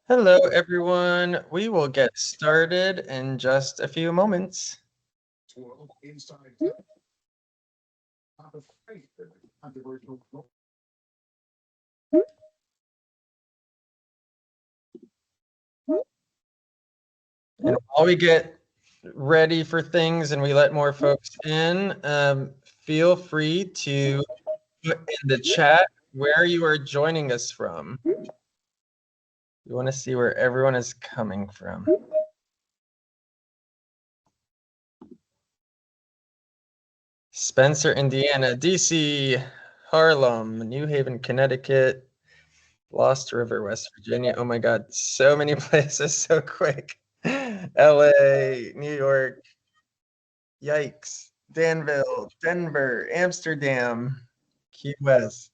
Hello, everyone. We will get started in just a few moments. And while we get ready for things and we let more folks in, feel free to put in the chat where you are joining us from. We want to see where everyone is coming from. Spencer, Indiana, DC, Harlem, New Haven, Connecticut, Lost River, West Virginia. Oh my God, so many places so quick. LA, New York, yikes, Danville, Denver, Amsterdam, Key West.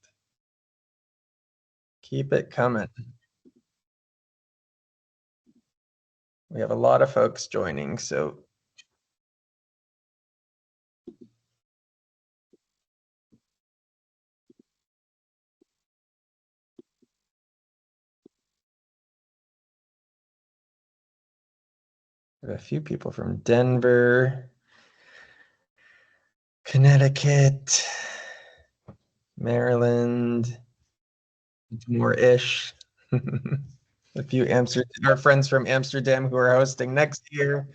Keep it coming. We have a lot of folks joining, so we have a few people from Denver, Connecticut, Maryland, more-ish. A few our friends from Amsterdam who are hosting next year.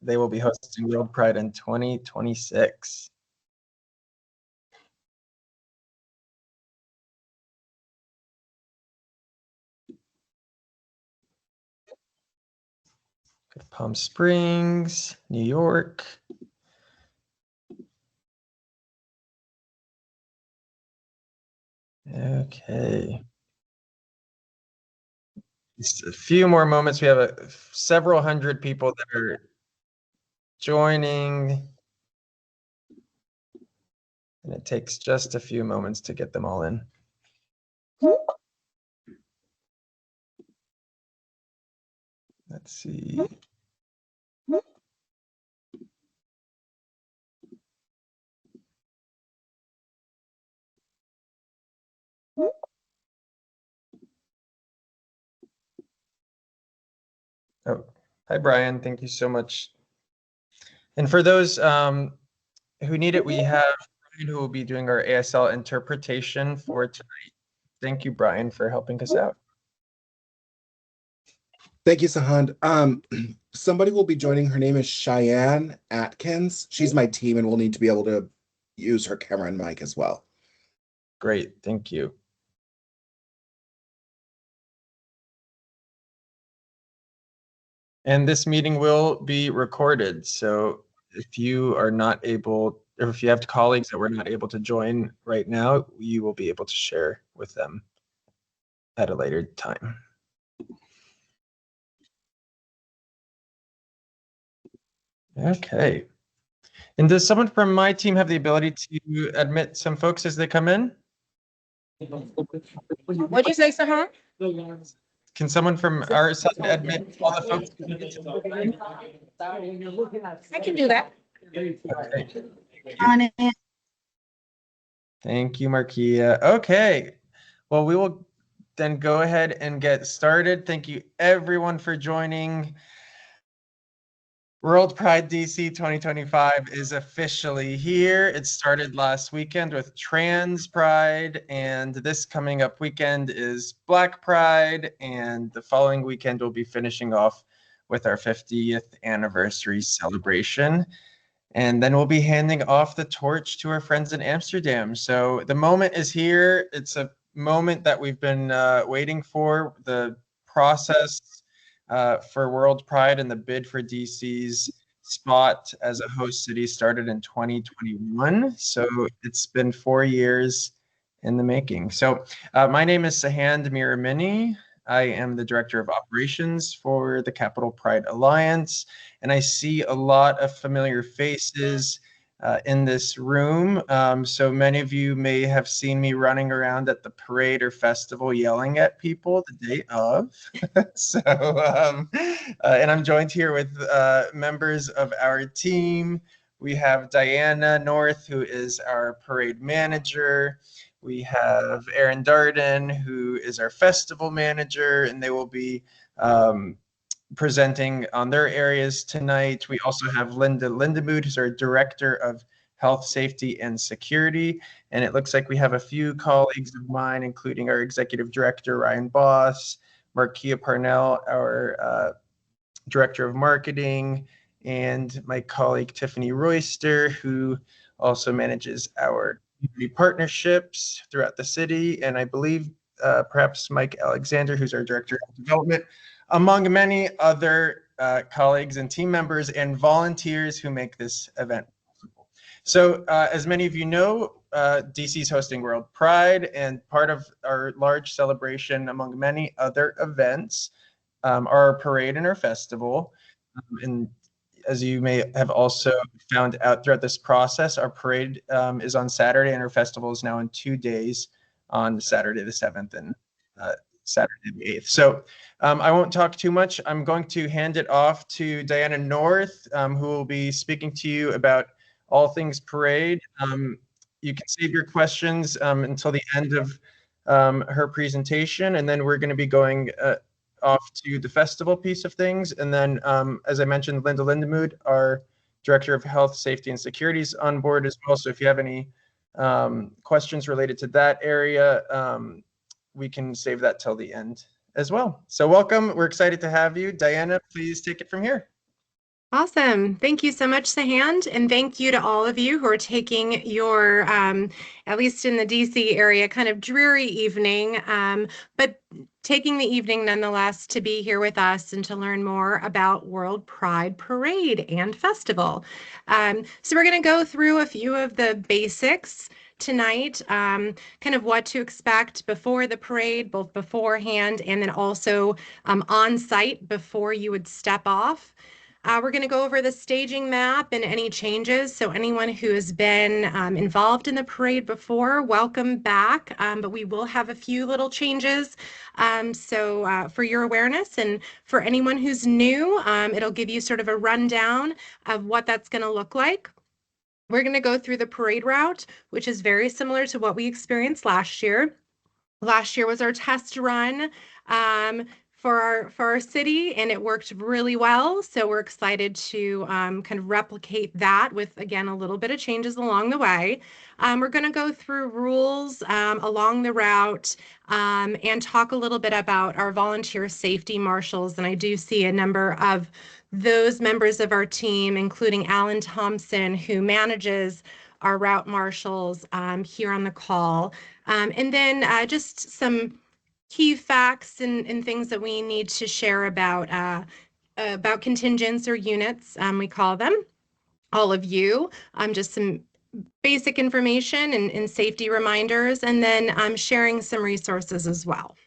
They will be hosting WorldPride in 2026. Palm Springs, New York. Okay. Just a few more moments. We have several hundred people that are joining. And it takes just a few moments to get them all in. Let's see. Oh, hi, Brian. Thank you so much. And for those who need it, we have Brian who will be doing our ASL interpretation for tonight. Thank you, Brian, for helping us out. Thank you, Sahand. Somebody will be joining. Her name is Cheyenne Atkins. She's my team and will need to be able to use her camera and mic as well. Great, thank you. And this meeting will be recorded. So if you are not able, or if you have colleagues that were not able to join right now, you will be able to share with them at a later time. Okay. And does someone from my team have the ability to admit some folks as they come in? What'd you say, Sahar? Can someone from our side admit all the folks? I can do that. Okay. Thank you, Markia. Okay. Well, we will then go ahead and get started. Thank you, everyone, for joining. WorldPride DC 2025 is officially here. It started last weekend with Trans Pride, and this coming up weekend is Black Pride, and the following weekend we'll be finishing off with our 50th anniversary celebration. And then we'll be handing off the torch to our friends in Amsterdam. So the moment is here. It's a moment that we've been waiting for. The process for WorldPride and the bid for DC's spot as a host city started in 2021. So it's been 4 years in the making. So my name is Sahand Miramini. I am the Director of Operations for the Capital Pride Alliance, and I see a lot of familiar faces in this room. So many of you may have seen me running around at the parade or festival yelling at people the day of. And I'm joined here with members of our team. We have Diana North, who is our parade manager. We have Aaron Darden, who is our festival manager, and they will be presenting on their areas tonight. We also have Linda Lindemood, who's our Director of Health, Safety, and Security. And it looks like we have a few colleagues of mine, including our Executive Director, Ryan Boss, Markia Parnell, our Director of Marketing, and my colleague, Tiffany Royster, who also manages our community partnerships throughout the city. And I believe perhaps Mike Alexander, who's our Director of Development, among many other colleagues and team members and volunteers who make this event possible. So as many of you know, DC is hosting World Pride, and part of our large celebration, among many other events, our parade and our festival. And as you may have also found out throughout this process, our parade is on Saturday and our festival is now in 2 days, on Saturday the 7th and Saturday the 8th. So I won't talk too much. I'm going to hand it off to Diana North, who will be speaking to you about all things parade. You can save your questions until the end of her presentation, and then we're going to be going off to the festival piece of things. And then, as I mentioned, Linda Lindemood, our Director of Health, Safety, and Security, is on board as well. So if you have any questions related to that area, we can save that till the end as well. So welcome. We're excited to have you. Diana, please take it from here. Awesome. Thank you so much, Sahand. And thank you to all of you who are taking your, at least in the DC area, kind of dreary evening, but taking the evening nonetheless to be here with us and to learn more about World Pride Parade and Festival. So we're going to go through a few of the basics tonight, kind of what to expect before the parade, both beforehand and then also on site before you would step off. We're going to go over the staging map and any changes. So anyone who has been involved in the parade before, welcome back. But we will have a few little changes. So for your awareness, and for anyone who's new, it'll give you sort of a rundown of what that's going to look like. We're going to go through the parade route, which is very similar to what we experienced last year. Last year was our test run for our city, and it worked really well. So we're excited to kind of replicate that with, again, a little bit of changes along the way. We're going to go through rules along the route and talk a little bit about our volunteer safety marshals. And I do see a number of those members of our team, including Alan Thompson, who manages our route marshals here on the call. And then just some key facts and things that we need to share about contingents or units, we call them, all of you, just some basic information and safety reminders, and then sharing some resources as well.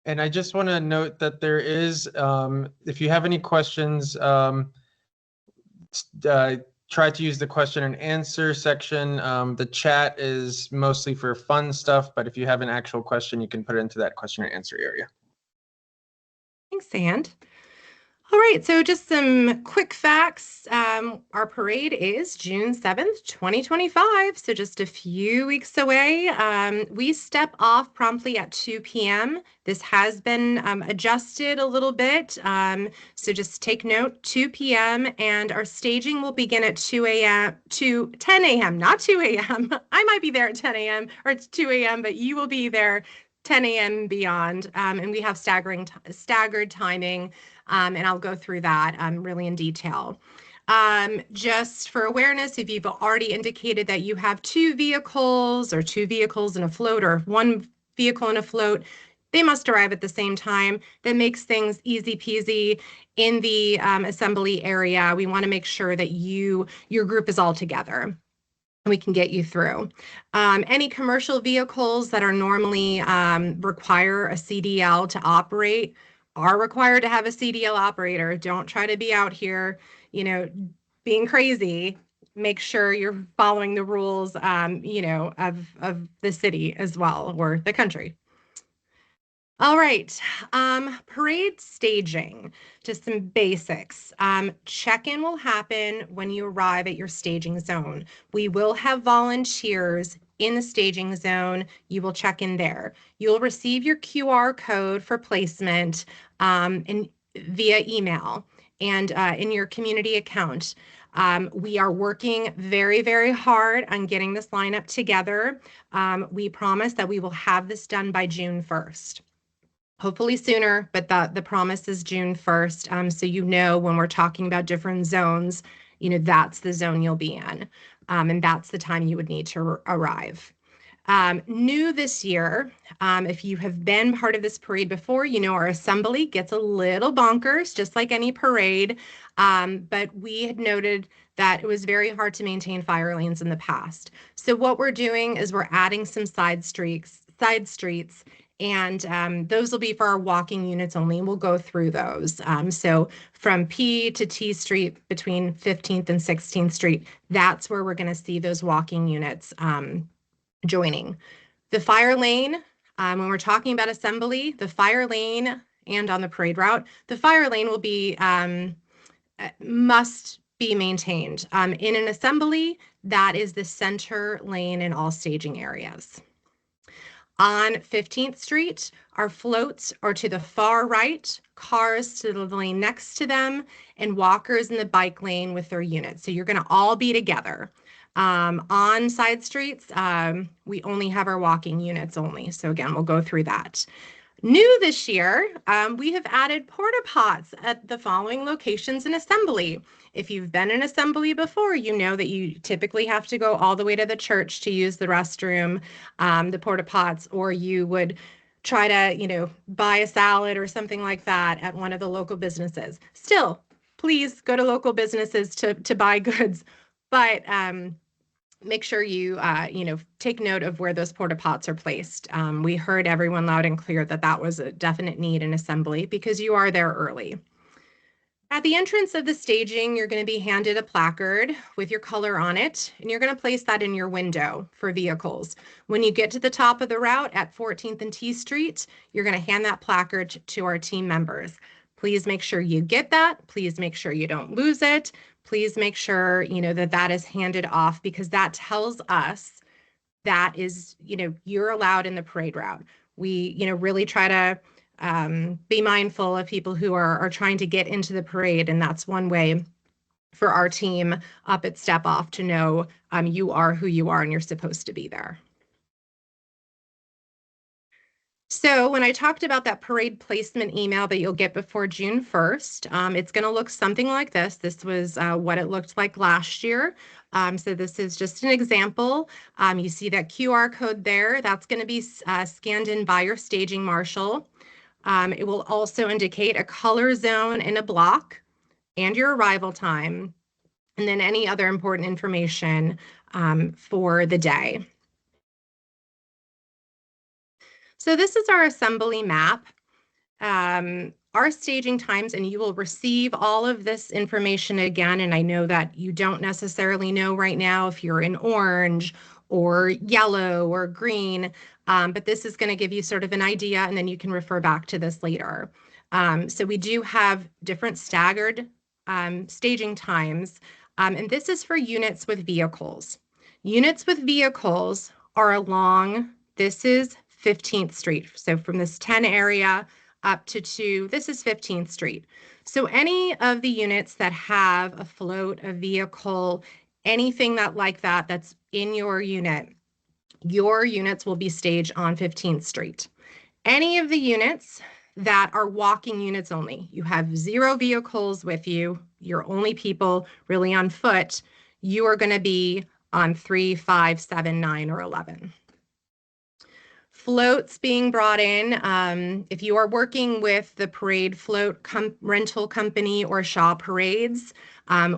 And I just want to note that there is, if you have any questions, try to use the question and answer section. The chat is mostly for fun stuff, but if you have an actual question, you can put it into that question and answer area. Thanks, Sand. All right, so just some quick facts. Our parade is June 7th, 2025, so just a few weeks away. We step off promptly at 2 p.m. This has been adjusted a little bit, so just take note, 2 p.m., and our staging will begin at 2 a.m. to 10 a.m., not 2 a.m. I might be there at 10 a.m. or it's 2 a.m., but you will be there 10 a.m. and beyond, and we have staggered timing. And I'll go through that really in detail. Just for awareness, if you've already indicated that you have two vehicles in a float, or one vehicle in a float, they must arrive at the same time. That makes things easy peasy in the assembly area. We want to make sure that your group is all together. We can get you through. Any commercial vehicles that are normally require a CDL to operate are required to have a CDL operator. Don't try to be out here, being crazy. Make sure you're following the rules, of the city as well, or the country. All right, parade staging, just some basics. Check-in will happen when you arrive at your staging zone. We will have volunteers in the staging zone, you will check in there. You'll receive your QR code for placement via email and in your community account. We are working very, very hard on getting this lineup together. We promise that we will have this done by June 1st. Hopefully sooner, but the promise is June 1st. So you know when we're talking about different zones, that's the zone you'll be in. And that's the time you would need to arrive. New this year, if you have been part of this parade before, our assembly gets a little bonkers, just like any parade. But we had noted that it was very hard to maintain fire lanes in the past. So what we're doing is we're adding some side streets, and those will be for our walking units only. We'll go through those. So from P to T Street between 15th and 16th Street, that's where we're going to see those walking units joining. The fire lane, when we're talking about assembly, the fire lane and on the parade route, the fire lane will be, must be maintained. In an assembly, that is the center lane in all staging areas. On 15th Street, our floats are to the far right, cars to the lane next to them, and walkers in the bike lane with their units. So you're going to all be together. On side streets, we only have our walking units only. So again, we'll go through that. New this year, we have added porta pots at the following locations in assembly. If you've been in assembly before, you know that you typically have to go all the way to the church to use the restroom, the porta pots, or you would try to, buy a salad or something like that at one of the local businesses. Still, please go to local businesses to buy goods, but make sure you, take note of where those porta pots are placed. We heard everyone loud and clear that was a definite need in assembly because you are there early. At the entrance of the staging, you're going to be handed a placard with your color on it, and you're going to place that in your window for vehicles. When you get to the top of the route at 14th and T Street, you're going to hand that placard to our team members. Please make sure you get that. Please make sure you don't lose it. Please make sure, that is handed off because that tells us that is, you're allowed in the parade route. We, really try to be mindful of people who are trying to get into the parade. And that's one way for our team up at Step Off to know you are who you are and you're supposed to be there. So when I talked about that parade placement email that you'll get before June 1st, it's going to look something like this. This was what it looked like last year. So this is just an example. You see that QR code there. That's going to be scanned in by your staging marshal. It will also indicate a color zone in a block and your arrival time, and then any other important information for the day. So this is our assembly map, our staging times, and you will receive all of this information again. And I know that you don't necessarily know right now if you're in orange or yellow or green, but this is going to give you sort of an idea, and then you can refer back to this later. So we do have different staggered staging times, and this is for units with vehicles. Units with vehicles are along, this is 15th Street. So from this 10 area up to this is 15th Street. So any of the units that have a float, a vehicle, anything that's in your unit, your units will be staged on 15th Street. Any of the units that are walking units only, you have 0 vehicles with you, you're only people really on foot, you are going to be on 3, 5, 7, 9, or 11. Floats being brought in. If you are working with the parade float rental company or Shaw Parades,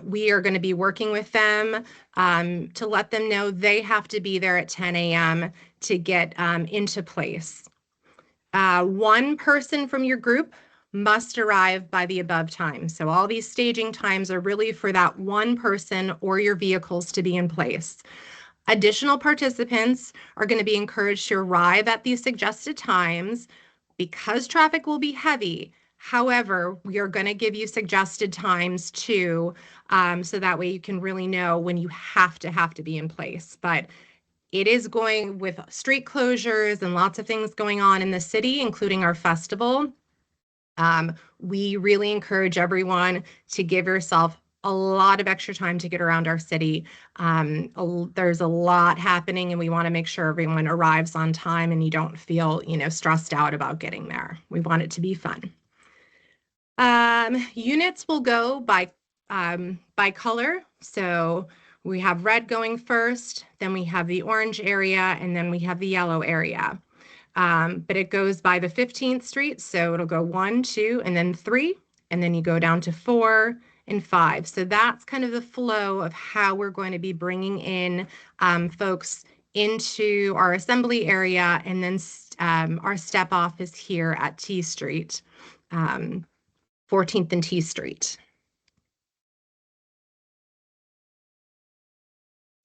we are going to be working with them to let them know they have to be there at 10 a.m. to get into place. One person from your group must arrive by the above time. So all these staging times are really for that one person or your vehicles to be in place. Additional participants are going to be encouraged to arrive at these suggested times because traffic will be heavy. However, we are going to give you suggested times too, so that way you can really know when you have to be in place. But It is going with street closures and lots of things going on in the city, including our festival. We really encourage everyone to give yourself a lot of extra time to get around our city. There's a lot happening, and we want to make sure everyone arrives on time and you don't feel, stressed out about getting there. We want it to be fun. Units will go by color. So we have red going first, then we have the orange area, and then we have the yellow area. But it goes by the 15th Street, so it'll go 1, 2, and then 3, and then you go down to 4 and 5. So that's kind of the flow of how we're going to be bringing in folks into our assembly area, and then our step off is here at T Street, 14th and T Street.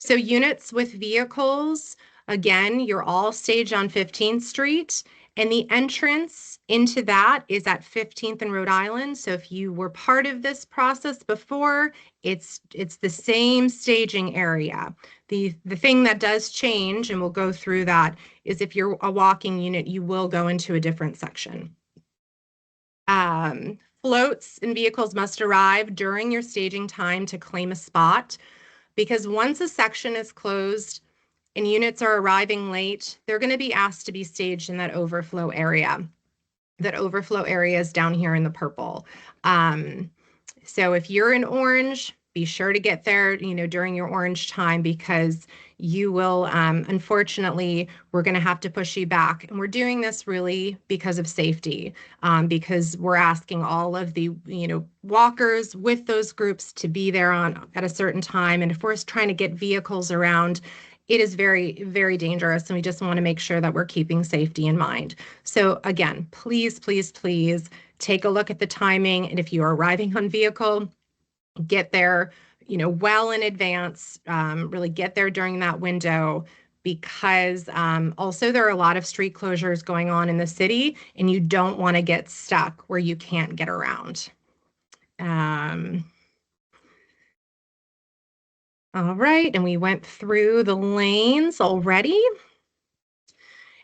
So units with vehicles, again, you're all staged on 15th Street, and the entrance into that is at 15th and Rhode Island. So if you were part of this process before, it's the same staging area. The thing that does change, and we'll go through that, is if you're a walking unit, you will go into a different section. Floats and vehicles must arrive during your staging time to claim a spot, because once a section is closed and units are arriving late, they're going to be asked to be staged in that overflow area. That overflow area is down here in the purple. So if you're in orange, be sure to get there, during your orange time, because you will, unfortunately, we're going to have to push you back. And we're doing this really because of safety, because we're asking all of the, walkers with those groups to be there at a certain time. And if we're trying to get vehicles around, it is very, very dangerous. And we just want to make sure that we're keeping safety in mind. So again, please, please, please take a look at the timing. And if you are arriving on vehicle, get there, well in advance, really get there during that window, because also there are a lot of street closures going on in the city, and you don't want to get stuck where you can't get around. All right, and we went through the lanes already.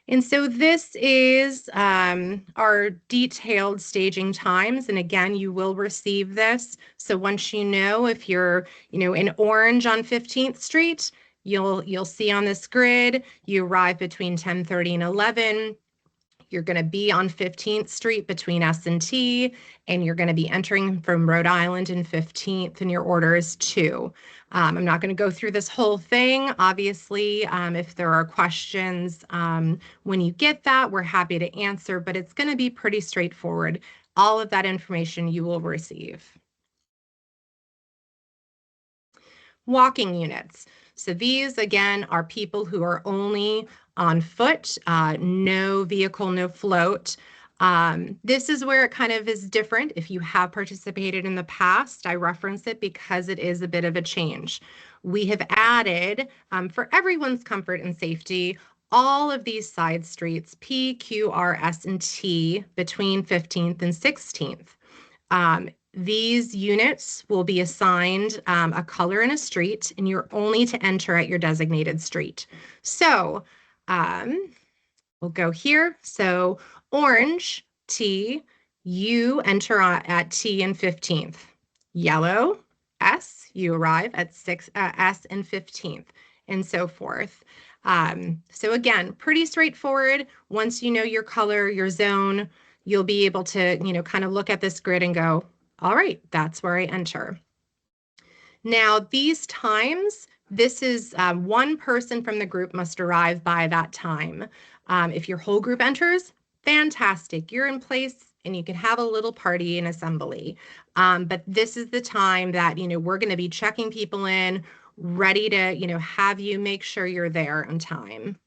And so this is our detailed staging times. And again, you will receive this. So once if you're, in orange on 15th Street, you'll see on this grid, you arrive between 10:30 and 11. You're going to be on 15th Street between S and T, and you're going to be entering from Rhode Island and 15th, and your order is 2. I'm not going to go through this whole thing. Obviously, if there are questions when you get that, we're happy to answer, but it's going to be pretty straightforward. All of that information you will receive. Walking units. So these, again, are people who are only on foot, no vehicle, no float. This is where it kind of is different. If you have participated in the past, I reference it because it is a bit of a change. We have added, for everyone's comfort and safety, all of these side streets, P, Q, R, S, and T, between 15th and 16th. These units will be assigned a color and a street, and you're only to enter at your designated street. So we'll go here. So orange, T, you enter at T and 15th. Yellow, S, you arrive at S and 15th, and so forth. So again, pretty straightforward. Once you know your color, your zone, you'll be able to, kind of look at this grid and go, all right, that's where I enter. Now, these times, this is one person from the group must arrive by that time. If your whole group enters, fantastic. You're in place and you can have a little party and assembly. But this is the time that, we're going to be checking people in, ready to, have you make sure you're there on time.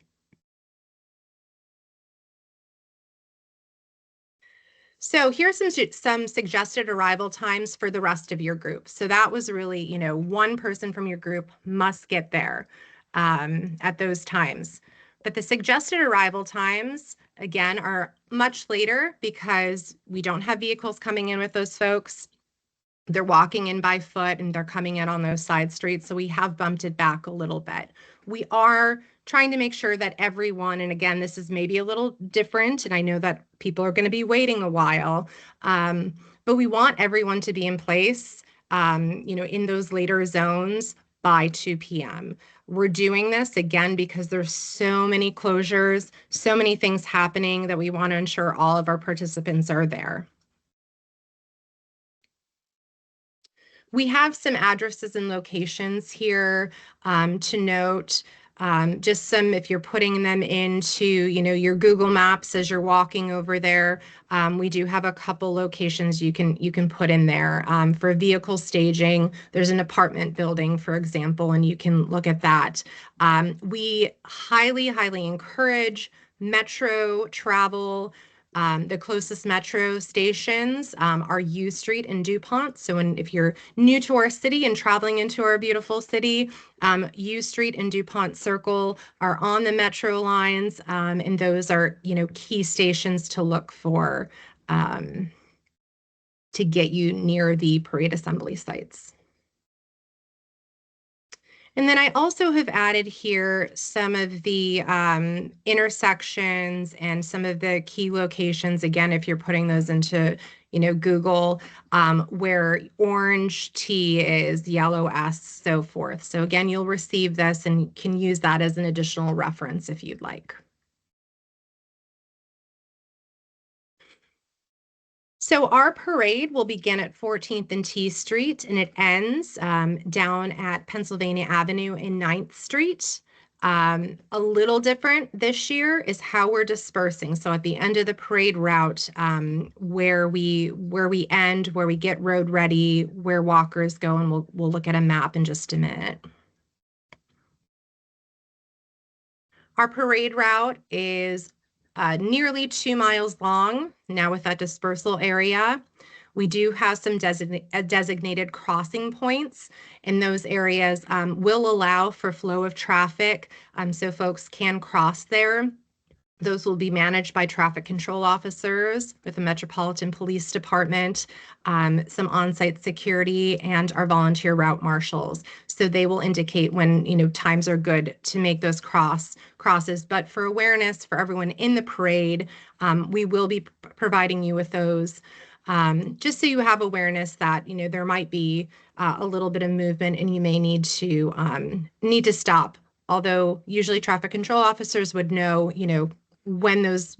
So here's some suggested arrival times for the rest of your group. So that was really, one person from your group must get there at those times. But the suggested arrival times, again, are much later because we don't have vehicles coming in with those folks. They're walking in by foot and they're coming in on those side streets. So we have bumped it back a little bit. We are trying to make sure that everyone, and again, this is maybe a little different, and I know that people are going to be waiting a while, but we want everyone to be in place, in those later zones by 2 p.m. We're doing this again because there's so many closures, so many things happening that we want to ensure all of our participants are there. We have some addresses and locations here to note. Just some, if you're putting them into, your Google Maps as you're walking over there, we do have a couple locations you can put in there. For vehicle staging, there's an apartment building, for example, and you can look at that. We highly, highly encourage metro travel. The closest metro stations are U Street and DuPont. So if you're new to our city and traveling into our beautiful city, U Street and DuPont Circle are on the metro lines, and those are, key stations to look for to get you near the parade assembly sites. And then I also have added here some of the intersections and some of the key locations. Again, if you're putting those into, Google, where orange T is, yellow S, so forth. So again, you'll receive this and can use that as an additional reference if you'd like. So our parade will begin at 14th and T Street, and it ends down at Pennsylvania Avenue and 9th Street. A little different this year is how we're dispersing. So at the end of the parade route, where we end, where we get road ready, where walkers go, and we'll look at a map in just a minute. Our parade route is nearly 2 miles long, now with that dispersal area. We do have some designated crossing points, and those areas will allow for flow of traffic, so folks can cross there. Those will be managed by traffic control officers with the Metropolitan Police Department, some on-site security, and our volunteer route marshals. So they will indicate when, times are good to make those crosses. But for awareness for everyone in the parade, we will be providing you with those, just so you have awareness that, there might be a little bit of movement and you may need to stop. Although usually traffic control officers would know, when those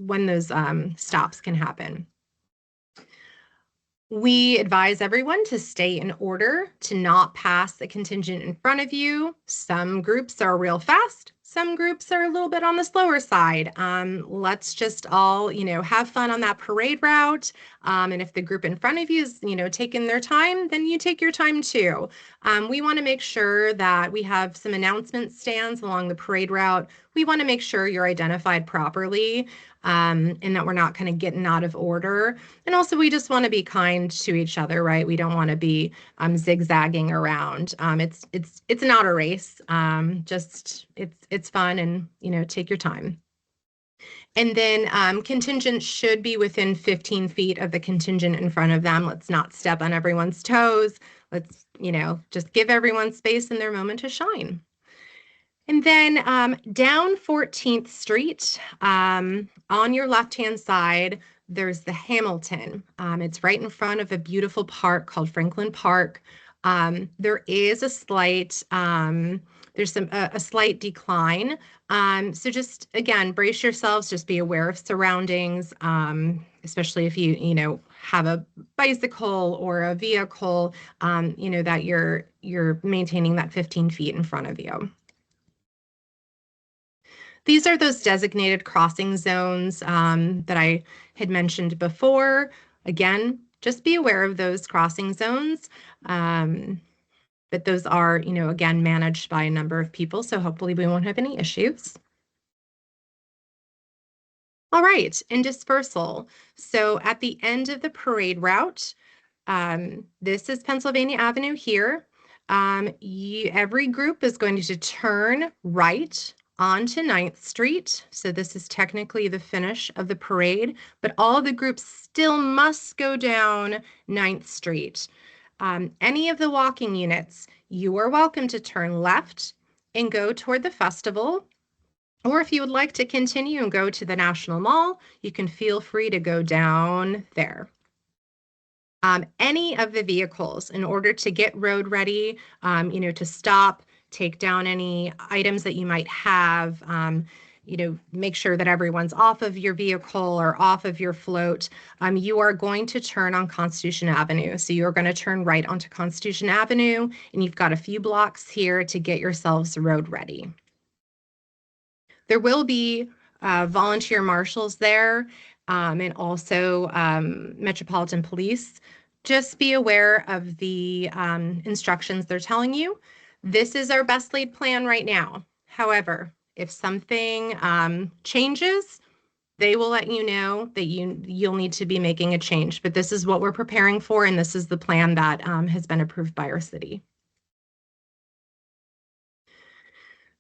stops can happen. We advise everyone to stay in order, to not pass the contingent in front of you. Some groups are real fast. Some groups are a little bit on the slower side. Let's just all, have fun on that parade route. And if the group in front of you is, taking their time, then you take your time too. We want to make sure that we have some announcement stands along the parade route. We want to make sure you're identified properly, and that we're not kind of getting out of order. And also, we just want to be kind to each other, right? We don't want to be zigzagging around. It's not a race. Just it's fun, and take your time. And then contingents should be within 15 feet of the contingent in front of them. Let's not step on everyone's toes. Let's, just give everyone space and their moment to shine. And then down 14th Street, on your left-hand side, there's the Hamilton. It's right in front of a beautiful park called Franklin Park. There is a slight, a slight decline. So just, again, brace yourselves, just be aware of surroundings, especially if you have a bicycle or a vehicle, that you're maintaining that 15 feet in front of you. These are those designated crossing zones that I had mentioned before. Again, just be aware of those crossing zones. But those are, again, managed by a number of people, so hopefully we won't have any issues. All right, and dispersal. So at the end of the parade route, this is Pennsylvania Avenue here. Every group is going to turn right onto 9th Street. So this is technically the finish of the parade, but all the groups still must go down 9th Street. Any of the walking units, you are welcome to turn left and go toward the festival, Or if you would like to continue and go to the National Mall, you can feel free to go down there. Any of the vehicles, in order to get road ready, to stop, take down any items that you might have, make sure that everyone's off of your vehicle or off of your float, you are going to turn on Constitution Avenue. So you're going to turn right onto Constitution Avenue, and you've got a few blocks here to get yourselves road ready. There will be volunteer marshals there, and also Metropolitan Police. Just be aware of the instructions they're telling you. This is our best laid plan right now. However, if something changes, they will let you know that you'll need to be making a change. But this is what we're preparing for, and this is the plan that has been approved by our city.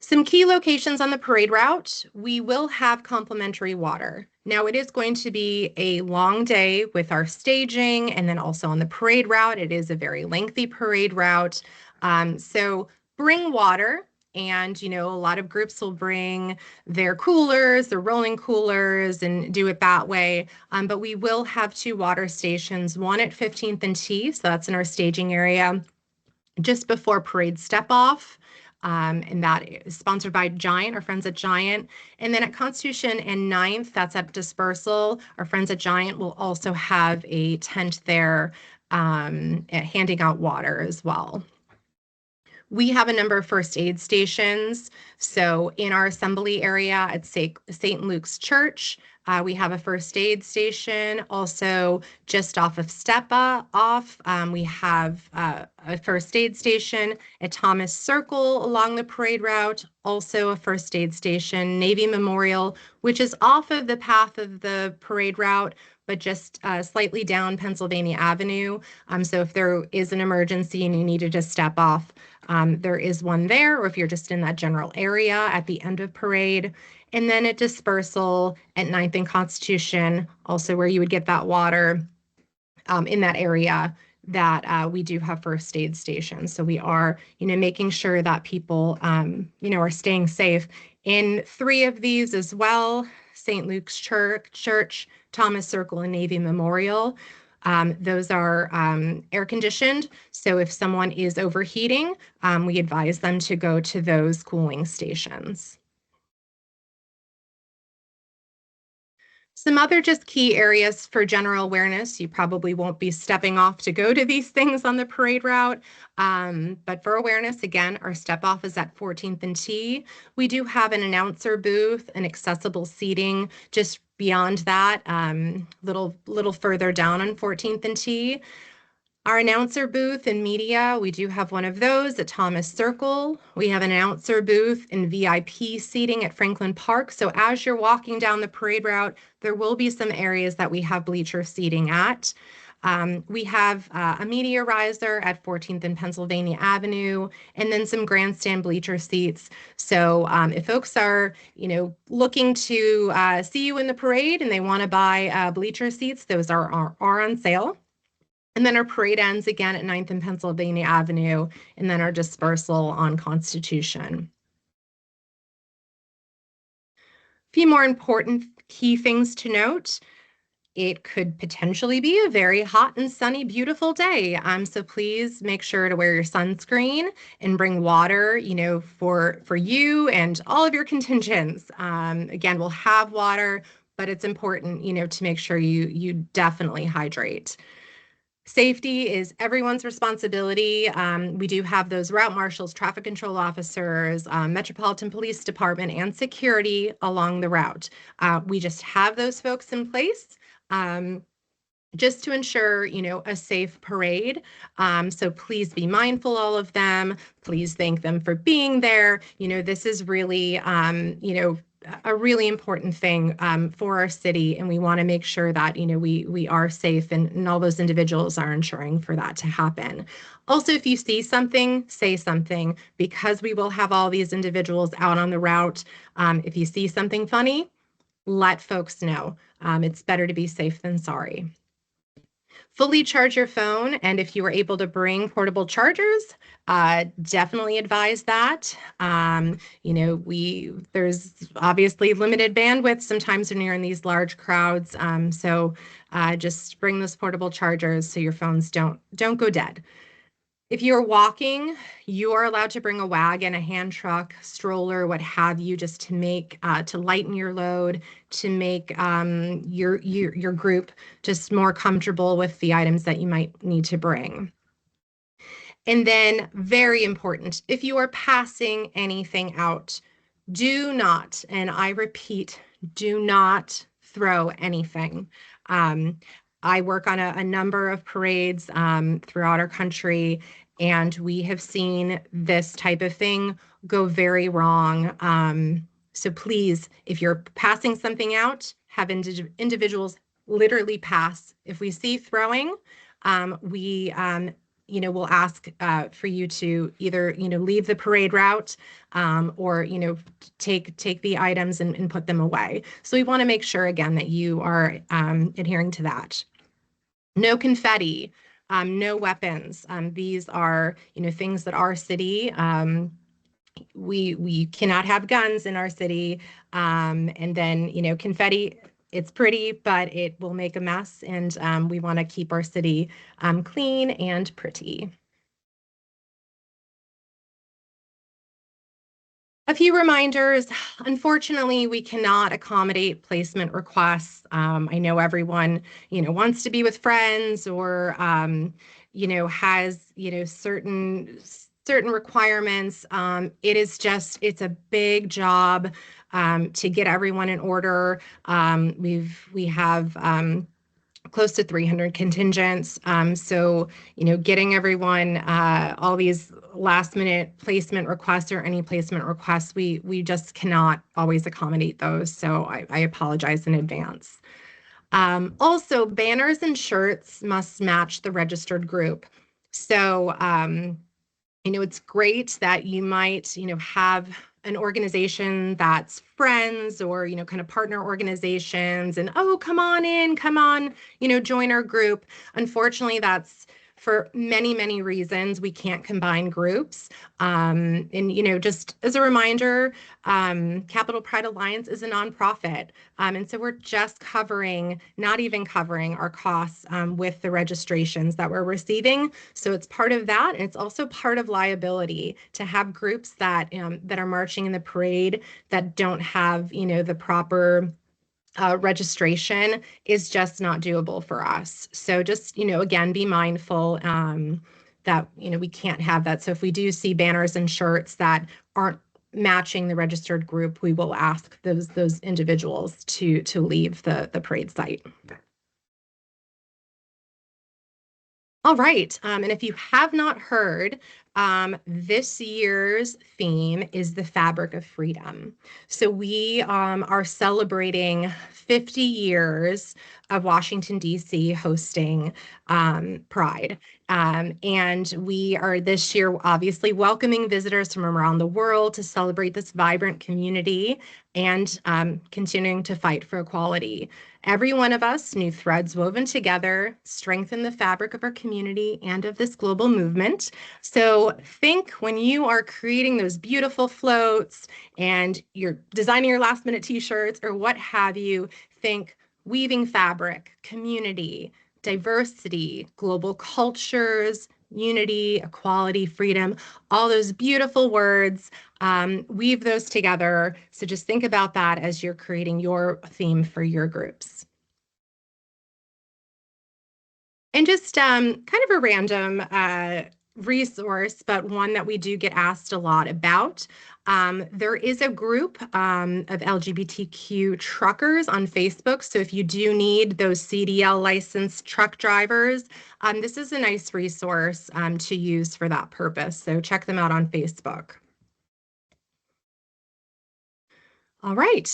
Some key locations on the parade route, we will have complimentary water. Now it is going to be a long day with our staging, and then also on the parade route, it is a very lengthy parade route. So bring water, and a lot of groups will bring their coolers, their rolling coolers, and do it that way. But we will have 2 water stations, one at 15th and T, so that's in our staging area, just before parade step off. And that is sponsored by Giant, our friends at Giant. And then at Constitution and 9th, that's at Dispersal. Our friends at Giant will also have a tent there handing out water as well. We have a number of first aid stations. So in our assembly area at St. Luke's Church, we have a first aid station. Also, just off of Stepa we have a first aid station at Thomas Circle along the parade route. Also a first aid station, Navy Memorial, which is off of the path of the parade route, but just slightly down Pennsylvania Avenue. So if there is an emergency and you needed to step off, there is one there, or if you're just in that general area at the end of parade. And then at Dispersal at 9th and Constitution, also where you would get that water in that area, that we do have first aid stations. So we are, making sure that people, are staying safe. In 3 of these as well, St. Luke's Church, Thomas Circle, and Navy Memorial. Those are air conditioned. So if someone is overheating, we advise them to go to those cooling stations. Some other just key areas for general awareness. You probably won't be stepping off to go to these things on the parade route, but for awareness, again, our step off is at 14th and T. We do have an announcer booth and accessible seating just beyond that, little further down on 14th and T. Our announcer booth in media, we do have one of those at Thomas Circle. We have an announcer booth in VIP seating at Franklin Park. So as you're walking down the parade route, there will be some areas that we have bleacher seating at. We have a media riser at 14th and Pennsylvania Avenue, and then some grandstand bleacher seats. So if folks are, looking to see you in the parade and they want to buy bleacher seats, those are on sale. And then our parade ends again at 9th and Pennsylvania Avenue, and then our dispersal on Constitution. A few more important key things to note. It could potentially be a very hot and sunny, beautiful day. So please make sure to wear your sunscreen and bring water, for you and all of your contingents. Again, we'll have water, but it's important, to make sure you definitely hydrate. Safety is everyone's responsibility. We do have those route marshals, traffic control officers, Metropolitan Police Department, and security along the route. We just have those folks in place just to ensure, a safe parade. So please be mindful, all of them. Please thank them for being there. This is really, a really important thing for our city, and we want to make sure that we are safe, and all those individuals are ensuring for that to happen. Also, if you see something, say something, because we will have all these individuals out on the route. If you see something funny, let folks know. It's better to be safe than sorry. Fully charge your phone, and if you are able to bring portable chargers, definitely advise that. There's obviously limited bandwidth sometimes when you're in these large crowds, so just bring those portable chargers so your phones don't go dead. If you're walking, you are allowed to bring a wagon, a hand truck, stroller, what have you, just to make to lighten your load, to make your group just more comfortable with the items that you might need to bring. And then, very important, if you are passing anything out, do not, and I repeat, do not throw anything. I work on a number of parades throughout our country, and we have seen this type of thing go very wrong. So please, if you're passing something out, have individuals literally pass. If we see throwing, we'll ask for you to either, leave the parade route or, take the items and put them away. So we want to make sure, again, that you are adhering to that. No confetti, no weapons. These are, things that our city, we cannot have guns in our city. And then, confetti, it's pretty, but it will make a mess. And we want to keep our city clean and pretty. A few reminders. Unfortunately, we cannot accommodate placement requests. I know everyone, wants to be with friends or, has, certain requirements. It's a big job to get everyone in order. We have close to 300 contingents. So, getting everyone all these last minute placement requests or any placement requests, we just cannot always accommodate those. So I apologize in advance. Also, banners and shirts must match the registered group. So, it's great that you might, have an organization that's friends or, kind of partner organizations and, oh, come on, join our group. Unfortunately, that's for many, many reasons, we can't combine groups. And, just as a reminder, Capital Pride Alliance is a nonprofit. And so we're just not even covering our costs with the registrations that we're receiving. So it's part of that. And it's also part of liability to have groups that are marching in the parade that don't have, the proper registration is just not doable for us. So just, again, be mindful that, we can't have that. So if we do see banners and shirts that aren't matching the registered group, we will ask those individuals to leave the parade site. All right, and if you have not heard, this year's theme is the fabric of freedom. So we are celebrating 50 years of Washington, D.C. hosting Pride. And we are this year obviously welcoming visitors from around the world to celebrate this vibrant community and continuing to fight for equality. Every one of us, new threads woven together, strengthen the fabric of our community and of this global movement. So think when you are creating those beautiful floats and you're designing your last minute t-shirts or what have you, think weaving fabric, community, diversity, global cultures, unity, equality, freedom, all those beautiful words, weave those together. So just think about that as you're creating your theme for your groups. And just kind of a random resource, but one that we do get asked a lot about. There is a group of LGBTQ truckers on Facebook. So if you do need those CDL licensed truck drivers, this is a nice resource to use for that purpose. So check them out on Facebook. All right,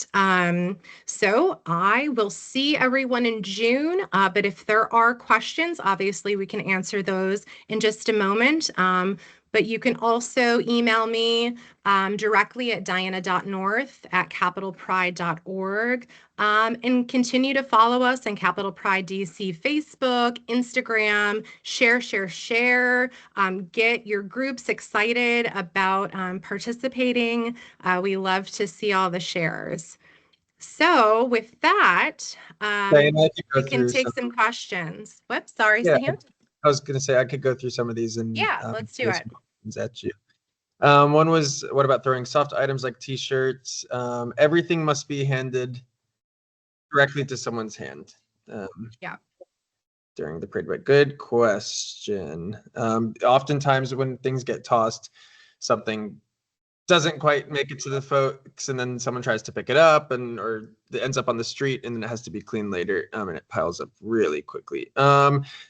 so I will see everyone in June, but if there are questions, obviously we can answer those in just a moment. but you can also email me directly at diana.north@capitalpride.org, and continue to follow us on Capital Pride DC Facebook, Instagram, share. Get your groups excited about participating. We love to see all the shares. So with that, Diana, I could go we can through take some. some questions. Whoops, sorry, Yeah, Sahan. I was going to say I could go through some of these and Yeah, let's do throw it. some questions at you. One was, what about throwing soft items like T-shirts? Everything must be handed directly to someone's hand. Yeah. During the parade. But good question. Oftentimes when things get tossed, something doesn't quite make it to the folks, and then someone tries to pick it up, or it ends up on the street, and then it has to be cleaned later, and it piles up really quickly.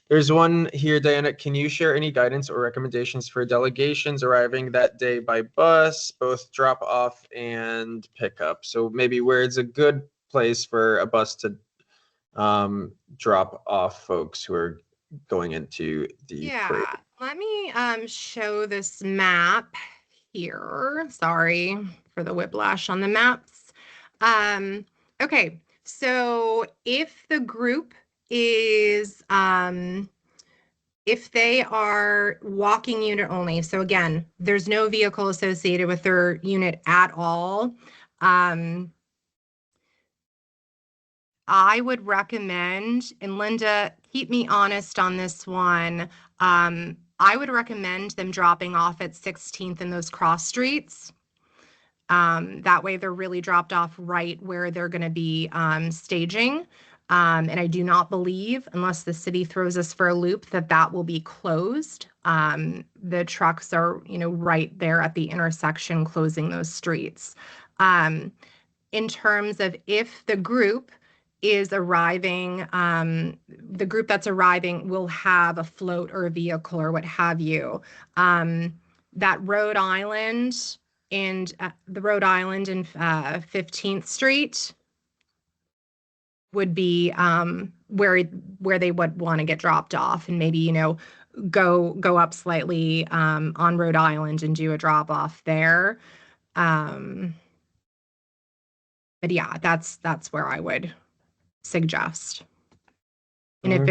There's one here, Diana. Can you share any guidance or recommendations for delegations arriving that day by bus, both drop off and pick up? So maybe where it's a good place for a bus to drop off folks who are going into the parade. Yeah, let me show this map here. Sorry for the whiplash on the maps. Okay, so if the group is if they are walking unit only, so again, there's no vehicle associated with their unit at all. I would recommend, and Linda, keep me honest on this one. I would recommend them dropping off at 16th in those cross streets. That way they're really dropped off right where they're going to be staging. And I do not believe, unless the city throws us for a loop, that will be closed. The trucks are, right there at the intersection closing those streets. In terms of if the group is arriving, the group that's arriving will have a float or a vehicle or what have you. That Rhode Island and the Rhode Island and 15th Street would be where they would want to get dropped off, and maybe go up slightly on Rhode Island and do a drop off there. But yeah, that's where I would suggest. And if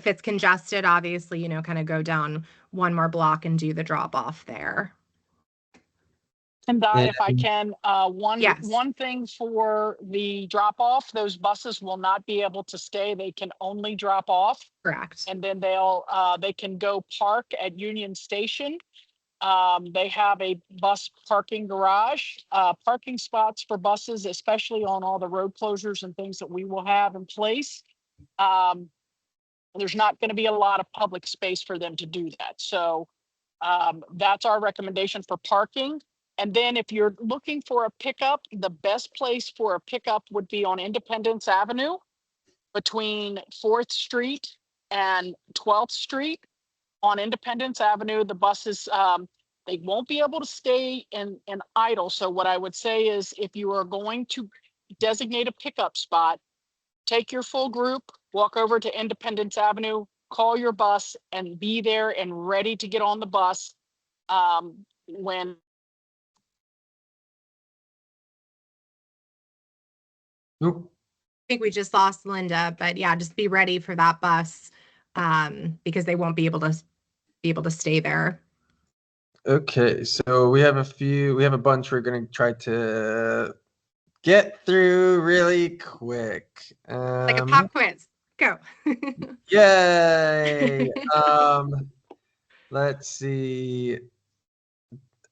it's congested, obviously, kind of go down one more block and do the drop off there. And if I can, Yes. one thing for the drop off, those buses will not be able to stay. They can only drop off. Correct. And then they can go park at Union Station. They have a bus parking garage, parking spots for buses, especially on all the road closures and things that we will have in place. There's not going to be a lot of public space for them to do that. So that's our recommendation for parking. And then if you're looking for a pickup, the best place for a pickup would be on Independence Avenue between 4th Street and 12th Street. On Independence Avenue, the buses, they won't be able to stay in idle. So what I would say is if you are going to designate a pickup spot, take your full group, walk over to Independence Avenue, call your bus, and be there and ready to get on the bus when. Nope. I think we just lost Linda, but yeah, just be ready for that bus because they won't be able to stay there. Okay, so we have a bunch we're going to try to get through really quick. Like a pop quiz. Go. Yay. Let's see.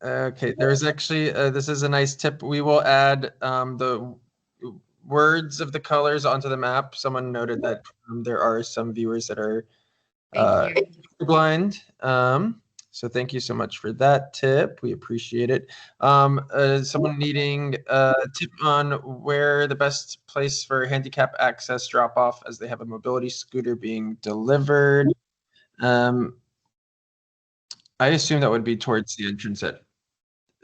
Okay, there's actually, this is a nice tip. We will add the words of the colors onto the map. Someone noted that there are some viewers that are blind. So thank you so much for that tip. We appreciate it. Someone needing a tip on where the best place for handicap access drop off, as they have a mobility scooter being delivered. I assume that would be towards the entrance at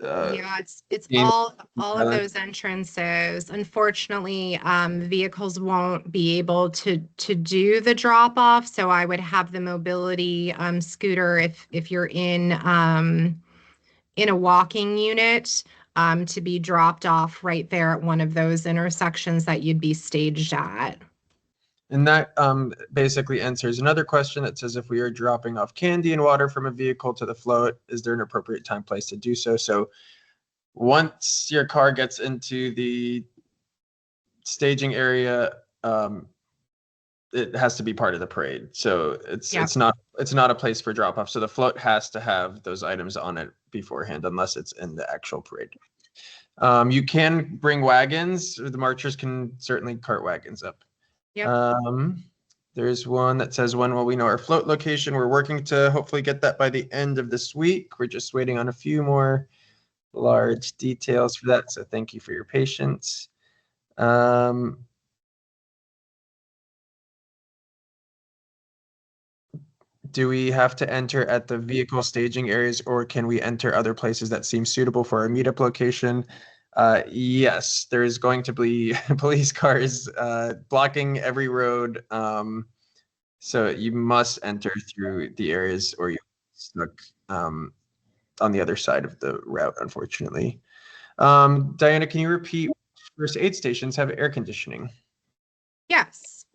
Yeah, it's being all of those entrances. Unfortunately, vehicles won't be able to do the drop off. So I would have the mobility scooter if you're in a walking unit to be dropped off right there at one of those intersections that you'd be staged at. And that basically answers another question that says, if we are dropping off candy and water from a vehicle to the float, is there an appropriate time place to do so? So once your car gets into the staging area, it has to be part of the parade. So it's not a place for drop off. So the float has to have those items on it beforehand, unless it's in the actual parade. You can bring wagons. The marchers can certainly cart wagons up. Yep. There's one that says, when will we know our float location? We're working to hopefully get that by the end of this week. We're just waiting on a few more large details for that. So thank you for your patience. Do we have to enter at the vehicle staging areas, or can we enter other places that seem suitable for our meetup location? Yes, there's going to be police cars blocking every road. So you must enter through the areas, or you're stuck on the other side of the route, unfortunately. Diana, can you repeat, first aid stations have air conditioning? Yes.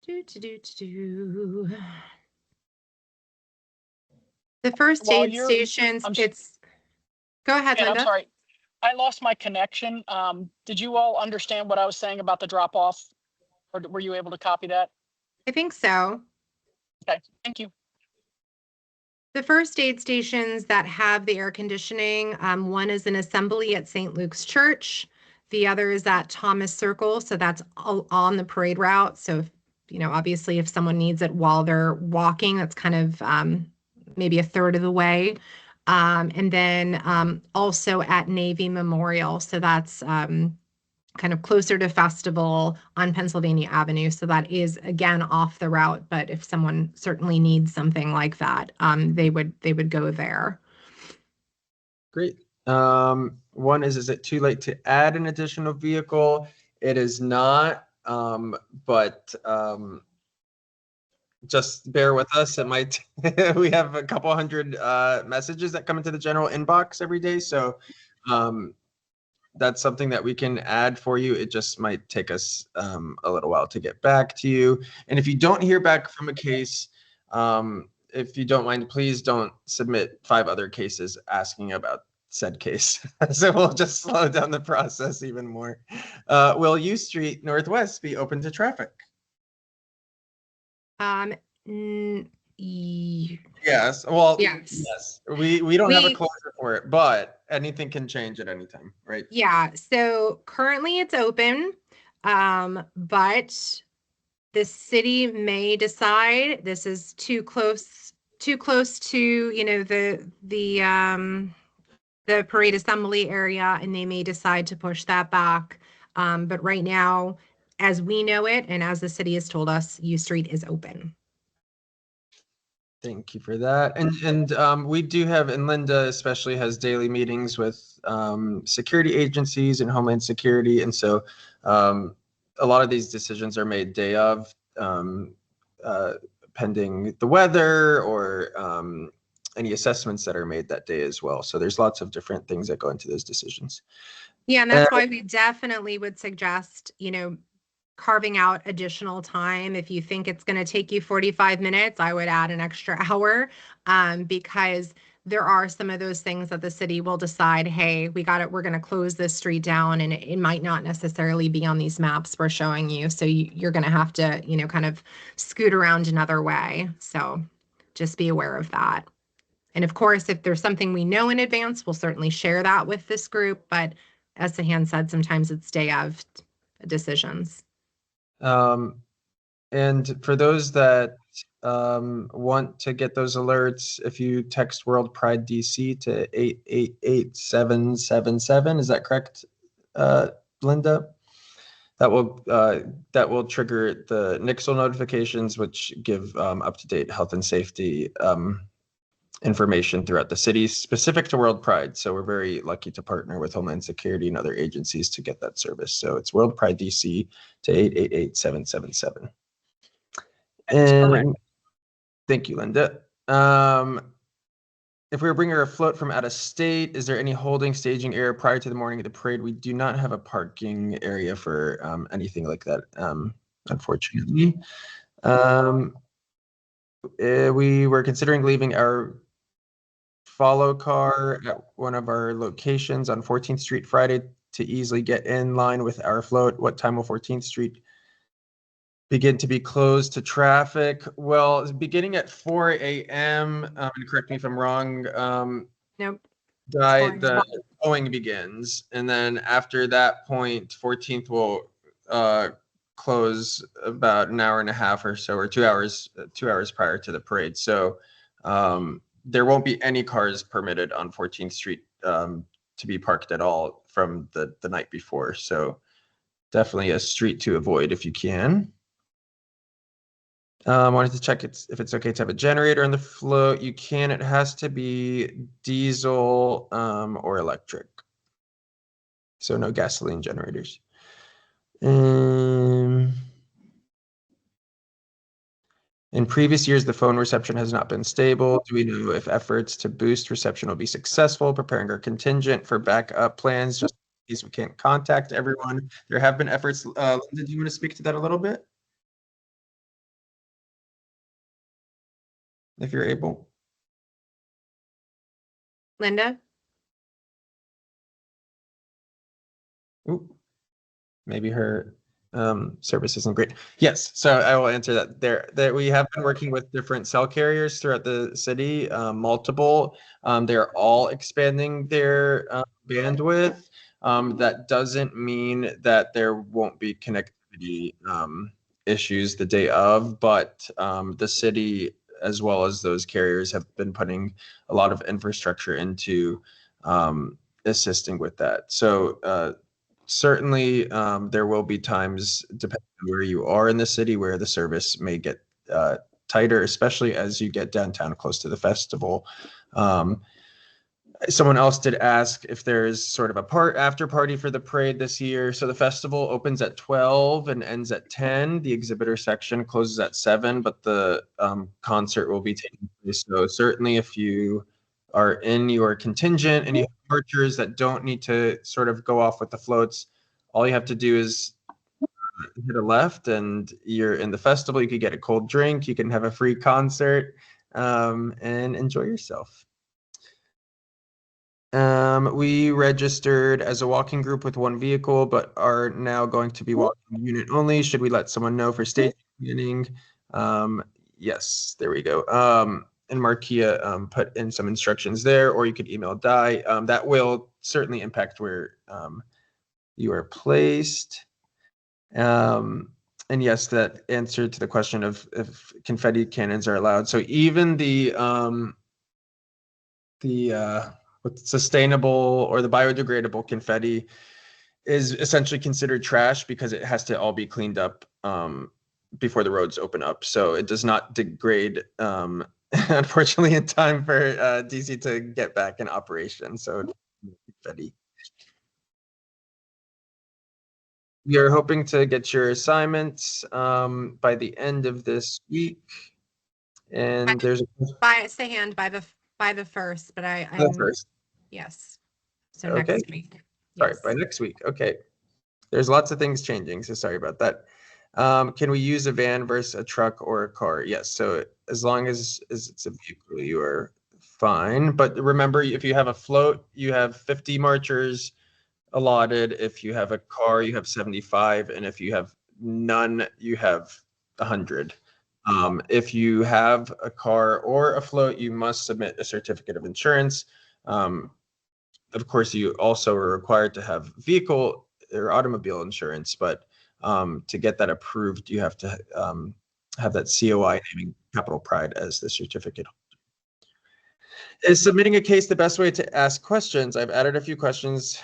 Do. The first While aid you're, stations, I'm, s- it's, go ahead, and I'm Linda. sorry, I lost my connection. Did you all understand what I was saying about the drop off, or were you able to copy that? I think so. Okay, thank you. The first aid stations that have the air conditioning, one is an assembly at St. Luke's Church. The other is at Thomas Circle. So that's all on the parade route. So, obviously if someone needs it while they're walking, that's kind of maybe a third of the way. And then also at Navy Memorial. So that's kind of closer to Festival on Pennsylvania Avenue. So that is again off the route, but if someone certainly needs something like that, they would go there. Great. One is it too late to add an additional vehicle? It is not, but just bear with us. It might, we have a couple hundred messages that come into the general inbox every day. So that's something that we can add for you. It just might take us a little while to get back to you. And if you don't hear back from a case, if you don't mind, please don't submit 5 other cases asking about said case. So we'll just slow down the process even more. Will U Street Northwest be open to traffic? Yes. Well, yes. We don't have a closure for it, but anything can change at any time, right? Yeah. So currently it's open, but the city may decide this is too close to, the parade assembly area, and they may decide to push that back. But right now, as we know it, and as the city has told us, U Street is open. Thank you for that. And we do have, and Linda especially has daily meetings with security agencies and Homeland Security. And so a lot of these decisions are made day of, pending the weather or any assessments that are made that day as well. So there's lots of different things that go into those decisions. Yeah, and that's why we definitely would suggest, carving out additional time. If you think it's going to take you 45 minutes, I would add an extra hour, because there are some of those things that the city will decide, hey, we're going to close this street down, and it might not necessarily be on these maps we're showing you. So you're going to have to, kind of scoot around another way. So just be aware of that. And of course, if there's something we know in advance, we'll certainly share that with this group. But as Sahan said, sometimes it's day of decisions. And for those that want to get those alerts, if you text WorldPride DC to 888777, is that correct, Linda? That will trigger the Nixle notifications, which give up-to-date health and safety information throughout the city specific to WorldPride. So we're very lucky to partner with Homeland Security and other agencies to get that service. So it's WorldPride DC to 888-777. And thank you, Linda. If we were bringing a float from out of state, is there any holding staging area prior to the morning of the parade? We do not have a parking area for anything like that, unfortunately. We were considering leaving our follow car at one of our locations on 14th Street Friday to easily get in line with our float. What time will 14th Street begin to be closed to traffic? Well, it's beginning at 4 a.m. And correct me if I'm wrong. Nope. The towing begins, and then after that point, 14th will close about an hour and a half or so, or 2 hours prior to the parade. So there won't be any cars permitted on 14th Street to be parked at all from the night before. So definitely a street to avoid if you can. Wanted to check if it's okay to have a generator on the float. You can. It has to be diesel or electric. So no gasoline generators. In previous years, the phone reception has not been stable. Do we know if efforts to boost reception will be successful? Preparing our contingent for backup plans, just in case we can't contact everyone. There have been efforts. Linda, do you want to speak to that a little bit? If you're able. Linda? Ooh, maybe her service isn't great. Yes, so I will answer that. There we have been working with different cell carriers throughout the city, multiple. They're all expanding their bandwidth. That doesn't mean that there won't be connectivity issues the day of, but the city, as well as those carriers, have been putting a lot of infrastructure into assisting with that. So certainly there will be times, depending on where you are in the city, where the service may get tighter, especially as you get downtown close to the festival. Someone else did ask if there's sort of a after party for the parade this year. So the festival opens at 12 and ends at 10. The exhibitor section closes at 7, but the concert will be taking place. So certainly if you are in your contingent and you have departures that don't need to sort of go off with the floats, all you have to do is hit a left and you're in the festival. You could get a cold drink, you can have a free concert, and enjoy yourself. We registered as a walking group with 1 vehicle, but are now going to be walking unit only. Should we let someone know for stage planning? Yes, there we go. And Markia put in some instructions there, or you could email Di. That will certainly impact where you are placed. And yes, that answer to the question of if confetti cannons are allowed. So even the sustainable or the biodegradable confetti is essentially considered trash because it has to all be cleaned up before the roads open up. So it does not degrade, unfortunately, in time for DC to get back in operation. So confetti. We are hoping to get your assignments by the end of this week. And there's By the first, but I'm first. Yes. So Okay. next week. Sorry, Yes. by next week. Okay. There's lots of things changing, so sorry about that. Can we use a van versus a truck or a car? Yes. So as long as it's a vehicle, you are fine. But remember, if you have a float, you have 50 marchers allotted. If you have a car, you have 75. And if you have none, you have 100. If you have a car or a float, you must submit a certificate of insurance. Of course, you also are required to have vehicle or automobile insurance, but to get that approved, you have to have that COI naming Capital Pride as the certificate. Is submitting a case the best way to ask questions? I've added a few questions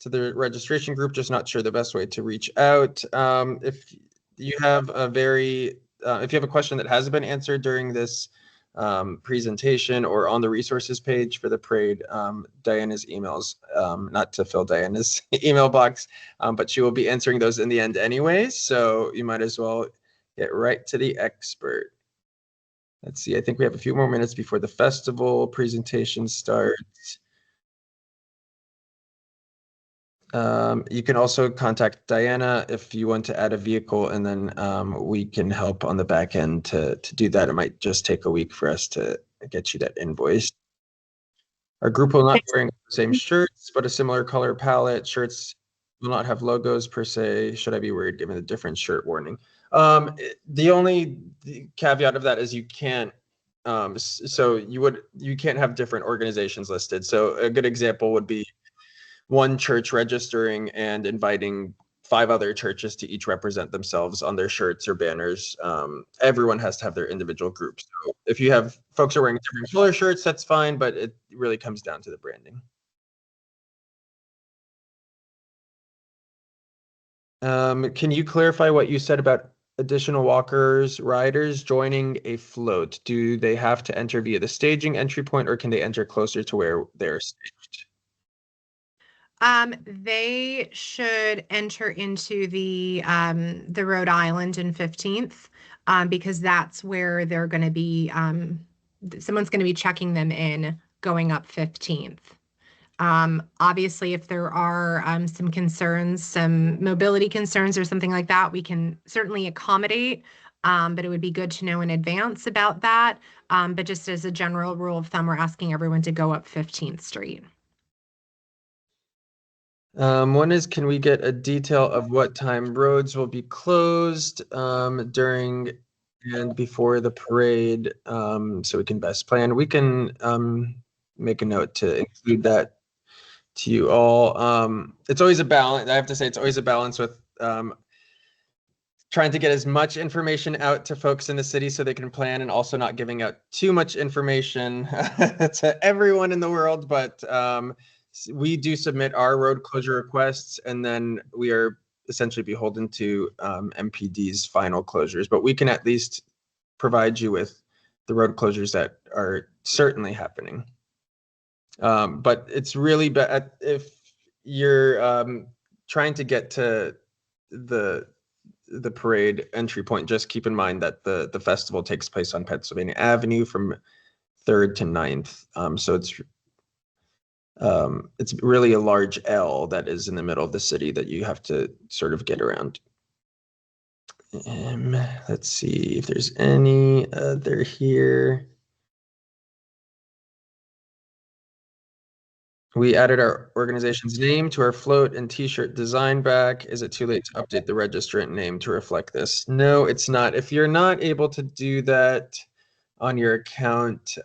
to the registration group, just not sure the best way to reach out. If you have a question that hasn't been answered during this presentation or on the resources page for the parade, Diana's emails, not to fill Diana's email box, but she will be answering those in the end anyways. So you might as well get right to the expert. Let's see, I think we have a few more minutes before the festival presentation starts. You can also contact Diana if you want to add a vehicle, and then we can help on the back end to do that. It might just take a week for us to get you that invoice. Our group will not be wearing the same shirts, but a similar color palette. Shirts will not have logos per se. Should I be worried given the different shirt warning? The only caveat of that is you can't. So you can't have different organizations listed. So a good example would be one church registering and inviting 5 other churches to each represent themselves on their shirts or banners. Everyone has to have their individual groups. So if you have folks who are wearing different color shirts, that's fine, but it really comes down to the branding. Can you clarify what you said about additional walkers, riders joining a float? Do they have to enter via the staging entry point, or can they enter closer to where they're staged? They should enter into the Rhode Island and 15th, because that's where they're going to be. Someone's going to be checking them in going up 15th. Obviously, if there are some concerns, some mobility concerns or something like that, we can certainly accommodate. But it would be good to know in advance about that. But just as a general rule of thumb, we're asking everyone to go up 15th Street. One is, can we get a detail of what time roads will be closed during and before the parade, so we can best plan? We can make a note to include that to you all. It's always a balance. I have to say, it's always a balance with trying to get as much information out to folks in the city so they can plan, and also not giving out too much information to everyone in the world. But we do submit our road closure requests, and then we are essentially beholden to MPD's final closures. But we can at least provide you with the road closures that are certainly happening. But it's really if you're trying to get to the parade entry point, just keep in mind that the festival takes place on Pennsylvania Avenue from 3rd to 9th. So it's really a large L that is in the middle of the city that you have to sort of get around. Let's see if there's any other here. We added our organization's name to our float and t-shirt design back. Is it too late to update the registrant name to reflect this? No, it's not. If you're not able to do that on your account,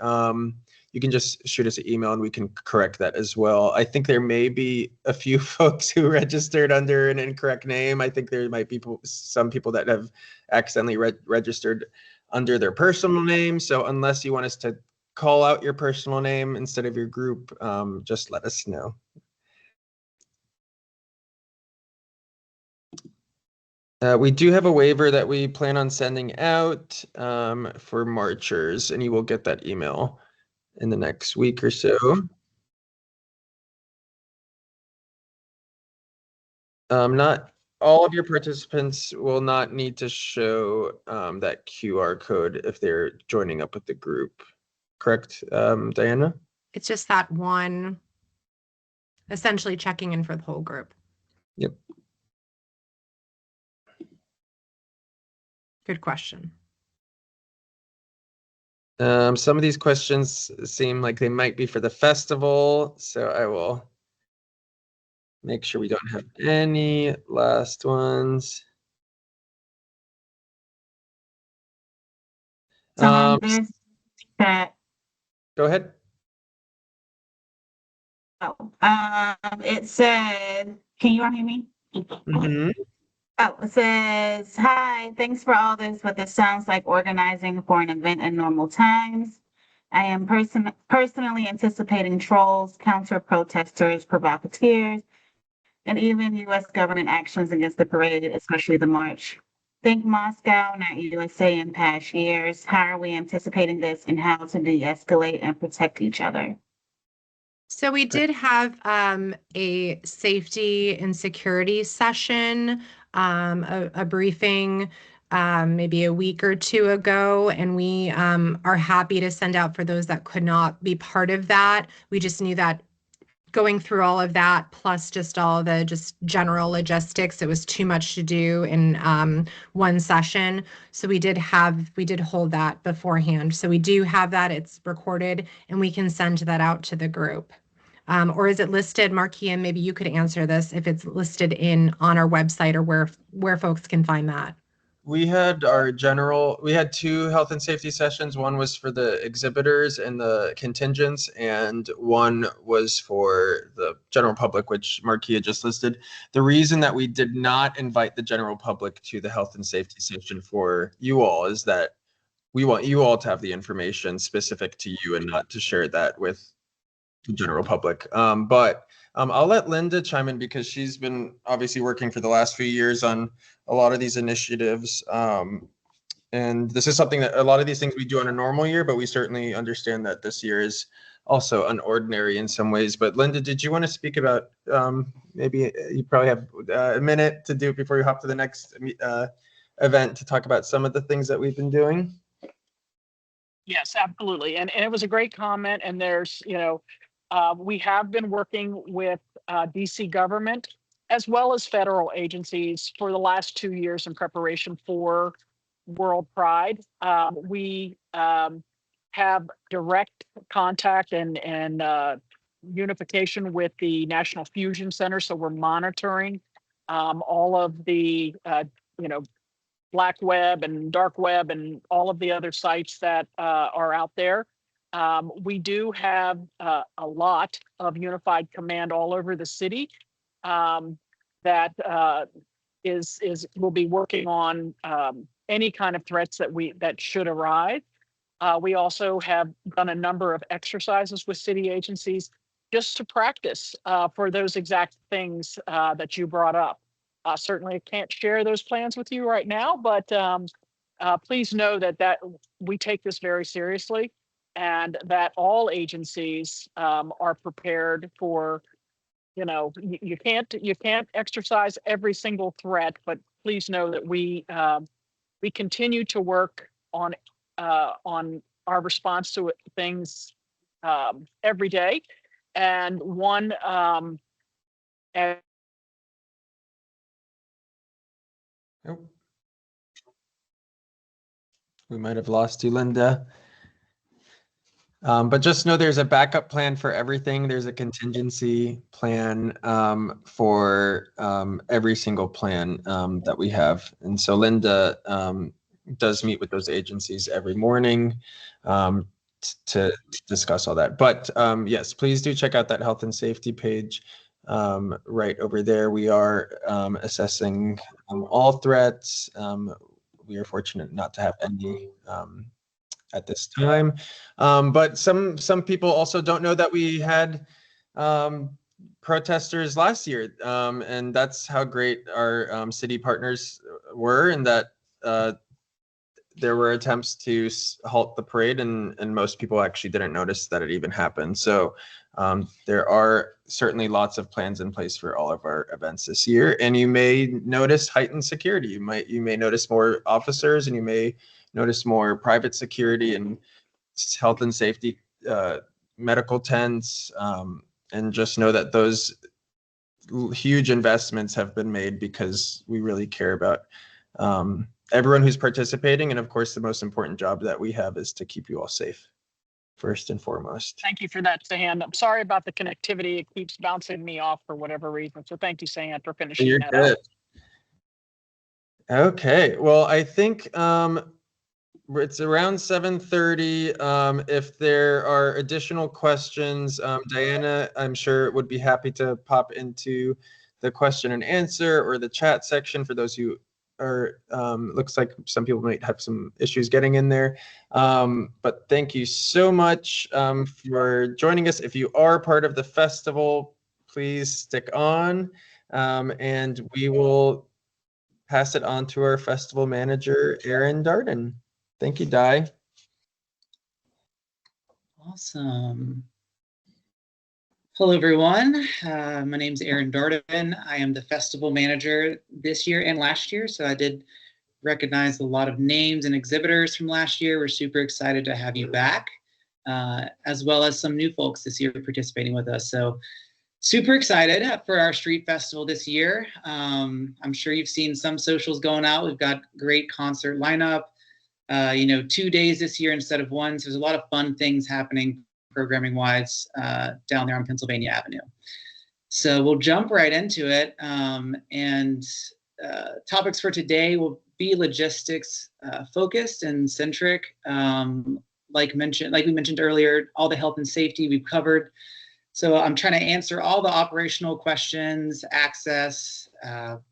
you can just shoot us an email and we can correct that as well. I think there may be a few folks who registered under an incorrect name. I think there might be some people that have accidentally registered under their personal name. So unless you want us to call out your personal name instead of your group, just let us know. We do have a waiver that we plan on sending out for marchers, and you will get that email in the next week or so. Not all of your participants will not need to show that QR code if they're joining up with the group. Correct, Diana? It's just that one, essentially checking in for the whole group. Yep. Good question. Some of these questions seem like they might be for the festival, so I will make sure we don't have any last ones. There's that. Go ahead. It said, can you all hear me? Mm-hmm. Oh, it says, hi, thanks for all this, but this sounds like organizing for an event in normal times. I am personally anticipating trolls, counter-protesters, provocateurs, and even U.S. government actions against the parade, especially the march. Think Moscow, not USA in past years. How are we anticipating this and how to de-escalate and protect each other? So we did have a safety and security session, a briefing maybe a week or two ago, and we are happy to send out for those that could not be part of that. We just knew that going through all of that, plus just all the just general logistics, it was too much to do in one session. So we did hold that beforehand. So we do have that, it's recorded, and we can send that out to the group. Or is it listed, Marquis, and maybe you could answer this, if it's listed on our website or where folks can find that? We had we had two health and safety sessions. One was for the exhibitors and the contingents, and one was for the general public, which Marquis had just listed. The reason that we did not invite the general public to the health and safety session for you all is that we want you all to have the information specific to you and not to share that with the general public. But I'll let Linda chime in because she's been obviously working for the last few years on a lot of these initiatives. And this is something that a lot of these things we do on a normal year, but we certainly understand that this year is also unordinary in some ways. But Linda, did you want to speak about, maybe you probably have a minute to do it before you hop to the next event to talk about some of the things that we've been doing? Yes, absolutely. And it was a great comment. And there's, we have been working with DC government as well as federal agencies for the last 2 years in preparation for WorldPride. We have direct contact and unification with the National Fusion Center. So we're monitoring all of the, black web and dark web and all of the other sites that are out there. We do have a lot of unified command all over the city that will be working on any kind of threats that should arise. We also have done a number of exercises with city agencies just to practice for those exact things that you brought up. Certainly, I can't share those plans with you right now, but please know that we take this very seriously, and that all agencies are prepared for. You can't exercise every single threat, but please know that we continue to work on our response to things every day, and one. Nope. We might have lost you, Linda. But just know there's a backup plan for everything. There's a contingency plan for every single plan that we have. And so Linda does meet with those agencies every morning to discuss all that. But yes, please do check out that health and safety page right over there. We are assessing all threats. We are fortunate not to have any at this time. But some people also don't know that we had protesters last year. And that's how great our city partners were, and that there were attempts to halt the parade, and most people actually didn't notice that it even happened. So there are certainly lots of plans in place for all of our events this year, and you may notice heightened security. You may notice more officers, and you may notice more private security and health and safety, medical tents, and just know that those huge investments have been made because we really care about everyone who's participating. And of course, the most important job that we have is to keep you all safe, first and foremost. Thank you for that, Sahan. I'm sorry about the connectivity. It keeps bouncing me off for whatever reason. So thank you, Sahan, for finishing You're that good. out. Okay, well, I think it's around 7:30. If there are additional questions, Diana, I'm sure would be happy to pop into the question and answer or the chat section for those who are, looks like some people might have some issues getting in there. But thank you so much for joining us. If you are part of the festival, please stick on, and we will pass it on to our festival manager, Erin Darden. Thank you, Di. Awesome. Hello, everyone. My name is Erin Darden. I am the festival manager this year and last year, so I did recognize a lot of names and exhibitors from last year. We're super excited to have you back, as well as some new folks this year participating with us. So super excited for our street festival this year. I'm sure you've seen some socials going out. We've got great concert lineup, 2 days this year instead of one. So there's a lot of fun things happening programming wise down there on Pennsylvania Avenue. So we'll jump right into it. Topics for today will be logistics focused and centric. Like we mentioned earlier, all the health and safety we've covered. So I'm trying to answer all the operational questions, access,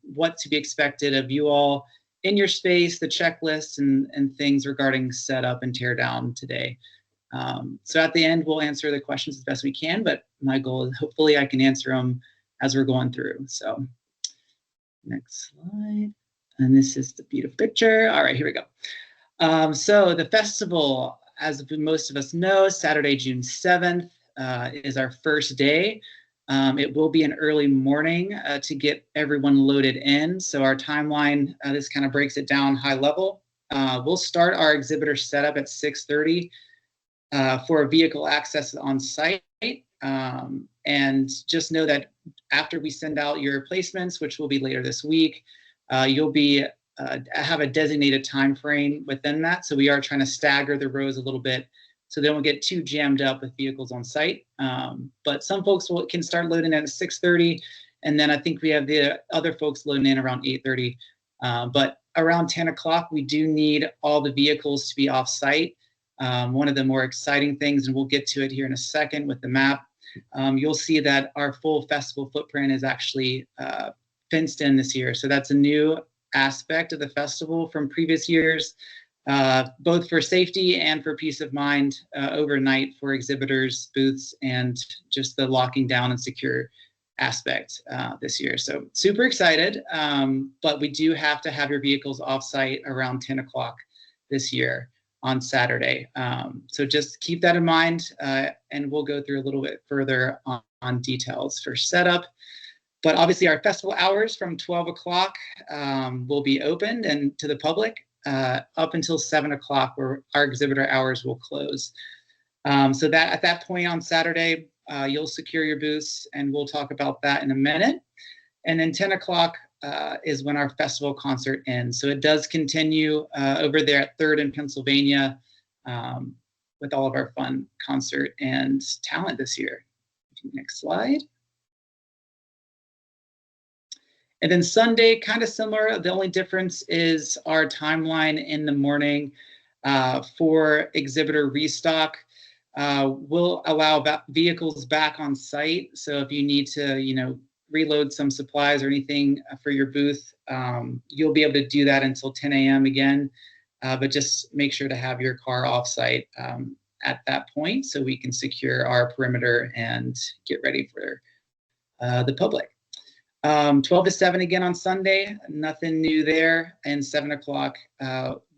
what to be expected of you all in your space, the checklists and things regarding setup and tear down today. So at the end, we'll answer the questions as best we can, but my goal is hopefully I can answer them as we're going through. So next slide. And this is the beautiful picture. All right, here we go. So the festival, as most of us know, Saturday, June 7th is our first day. It will be an early morning to get everyone loaded in. So our timeline, this kind of breaks it down high level. We'll start our exhibitor setup at 6:30 for vehicle access on site. And just know that after we send out your placements, which will be later this week, you'll be have a designated time frame within that. So we are trying to stagger the rows a little bit so they don't get too jammed up with vehicles on site. But some folks can start loading at 6:30, and then I think we have the other folks loading in around 8:30. But around 10 o'clock, we do need all the vehicles to be off site. One of the more exciting things, and we'll get to it here in a second with the map, you'll see that our full festival footprint is actually fenced in this year. So that's a new aspect of the festival from previous years, both for safety and for peace of mind overnight for exhibitors, booths, and just the locking down and secure aspect this year. So super excited, but we do have to have your vehicles off site around 10 o'clock this year on Saturday. So just keep that in mind, and we'll go through a little bit further on details for setup. But obviously our festival hours from 12 o'clock will be opened and to the public up until 7 o'clock, where our exhibitor hours will close. So that at that point on Saturday, you'll secure your booths, and we'll talk about that in a minute. And then 10 o'clock is when our festival concert ends. So it does continue over there at 3rd in Pennsylvania with all of our fun concert and talent this year. Next slide. And then Sunday, kind of similar. The only difference is our timeline in the morning for exhibitor restock. We'll allow vehicles back on site. So if you need to, reload some supplies or anything for your booth, you'll be able to do that until 10 a.m. again. But just make sure to have your car off site at that point so we can secure our perimeter and get ready for the public. 12 to 7 again on Sunday, nothing new there. And 7 o'clock,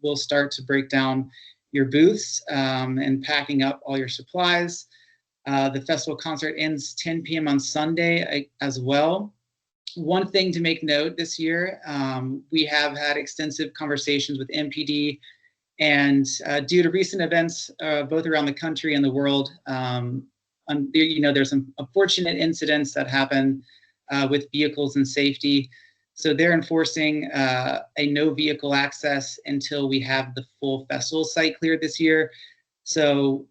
we'll start to break down your booths and packing up all your supplies. The festival concert ends 10 p.m. on Sunday as well. One thing to make note this year, we have had extensive conversations with MPD, and due to recent events both around the country and the world, there's some unfortunate incidents that happen with vehicles and safety. So they're enforcing a no vehicle access until we have the full festival site cleared this year. So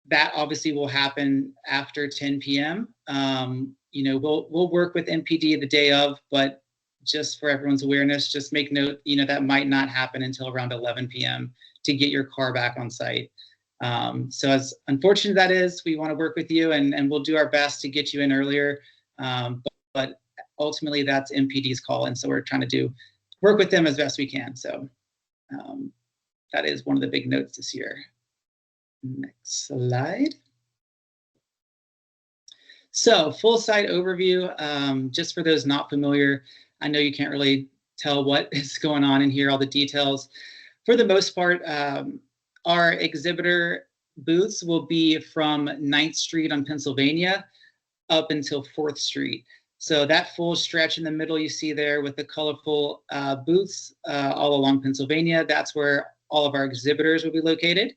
that obviously will happen after 10 p.m. We'll work with MPD the day of, but just for everyone's awareness, just make note, that might not happen until around 11 p.m. to get your car back on site. So as unfortunate that is, we want to work with you, and we'll do our best to get you in earlier. But ultimately that's MPD's call, and so we're trying to work with them as best we can. So that is one of the big notes this year. Next slide. So full site overview, just for those not familiar, I know you can't really tell what is going on in here, all the details. For the most part, our exhibitor booths will be from 9th Street on Pennsylvania up until 4th Street. So that full stretch in the middle you see there with the colorful booths all along Pennsylvania, that's where all of our exhibitors will be located.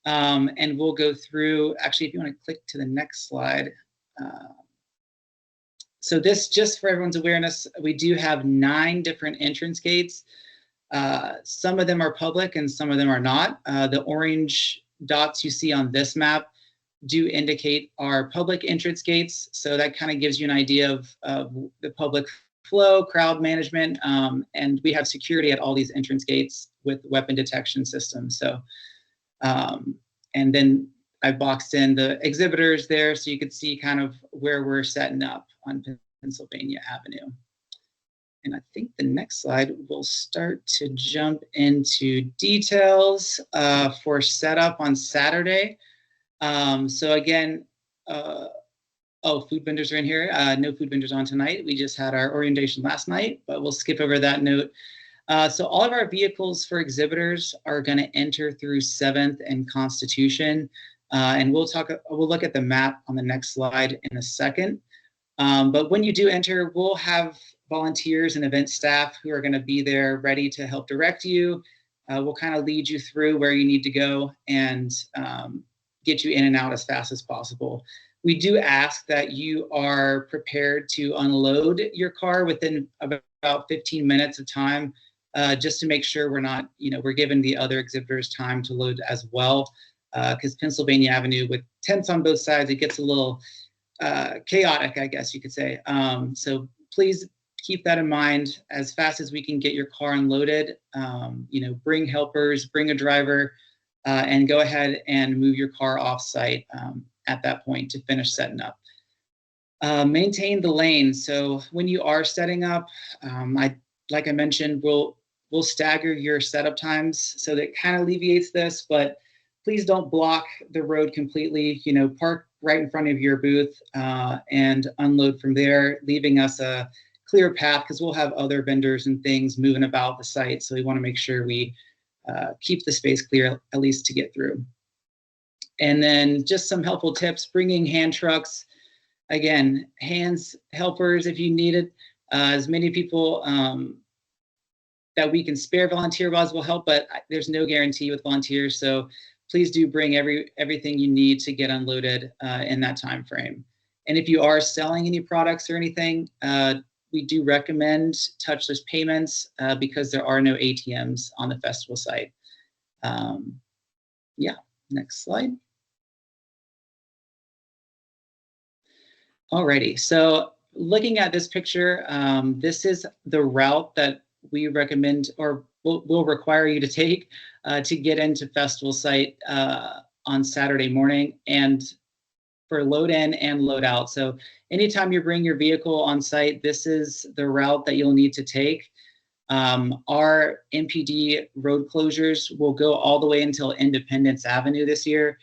And we'll go through, actually, if you want to click to the next slide. So this, just for everyone's awareness, we do have 9 different entrance gates. Some of them are public and some of them are not. The orange dots you see on this map do indicate our public entrance gates. So that kind of gives you an idea of the public flow, crowd management, and we have security at all these entrance gates with weapon detection systems. So, and then I boxed in the exhibitors there so you could see kind of where we're setting up on Pennsylvania Avenue. And I think the next slide will start to jump into details for setup on Saturday. So again, oh, food vendors are in here. No food vendors on tonight. We just had our orientation last night, but we'll skip over that note. So all of our vehicles for exhibitors are going to enter through 7th and Constitution. And we'll look at the map on the next slide in a second. But when you do enter, we'll have volunteers and event staff who are going to be there ready to help direct you. We'll kind of lead you through where you need to go and get you in and out as fast as possible. We do ask that you are prepared to unload your car within about 15 minutes of time, just to make sure we're not, we're giving the other exhibitors time to load as well, because Pennsylvania Avenue with tents on both sides, it gets a little chaotic, I guess you could say. So please keep that in mind. As fast as we can get your car unloaded, bring helpers, bring a driver, and go ahead and move your car off site at that point to finish setting up. Maintain the lane. So when you are setting up, like I mentioned, we'll stagger your setup times so that kind of alleviates this, but please don't block the road completely. Park right in front of your booth and unload from there, leaving us a clear path because we'll have other vendors and things moving about the site. So we want to make sure we keep the space clear, at least to get through. And then just some helpful tips, bringing hand trucks. Again, hands, helpers if you need it. As many people that we can spare volunteer-wise will help, but there's no guarantee with volunteers. So please do bring everything you need to get unloaded in that time frame. And if you are selling any products or anything, we do recommend touchless payments because there are no ATMs on the festival site. Yeah, next slide. Alrighty, so looking at this picture, this is the route that we recommend or will require you to take to get into festival site on Saturday morning and for load in and load out. So anytime you bring your vehicle on site, this is the route that you'll need to take. Our MPD road closures will go all the way until Independence Avenue this year.